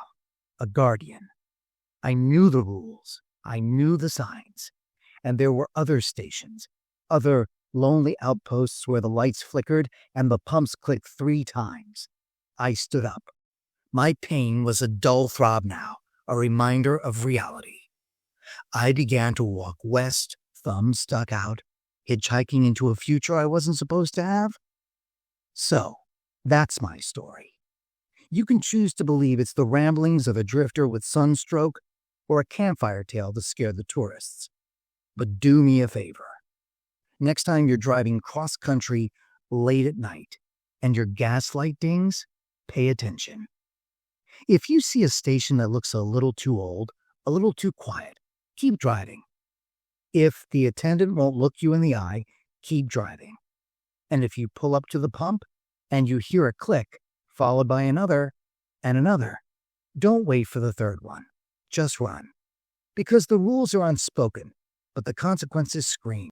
A guardian. I knew the rules. I knew the signs. And there were other stations. Other lonely outposts where the lights flickered and the pumps clicked 3 times. I stood up. My pain was a dull throb now, a reminder of reality. I began to walk west, thumbs stuck out, hitchhiking into a future I wasn't supposed to have. So, that's my story. You can choose to believe it's the ramblings of a drifter with sunstroke or a campfire tale to scare the tourists. But do me a favor. Next time you're driving cross-country late at night and your gas light dings, pay attention. If you see a station that looks a little too old, a little too quiet, keep driving. If the attendant won't look you in the eye, keep driving. And if you pull up to the pump and you hear a click, followed by another and another, don't wait for the third one. Just run. Because the rules are unspoken, but the consequences scream.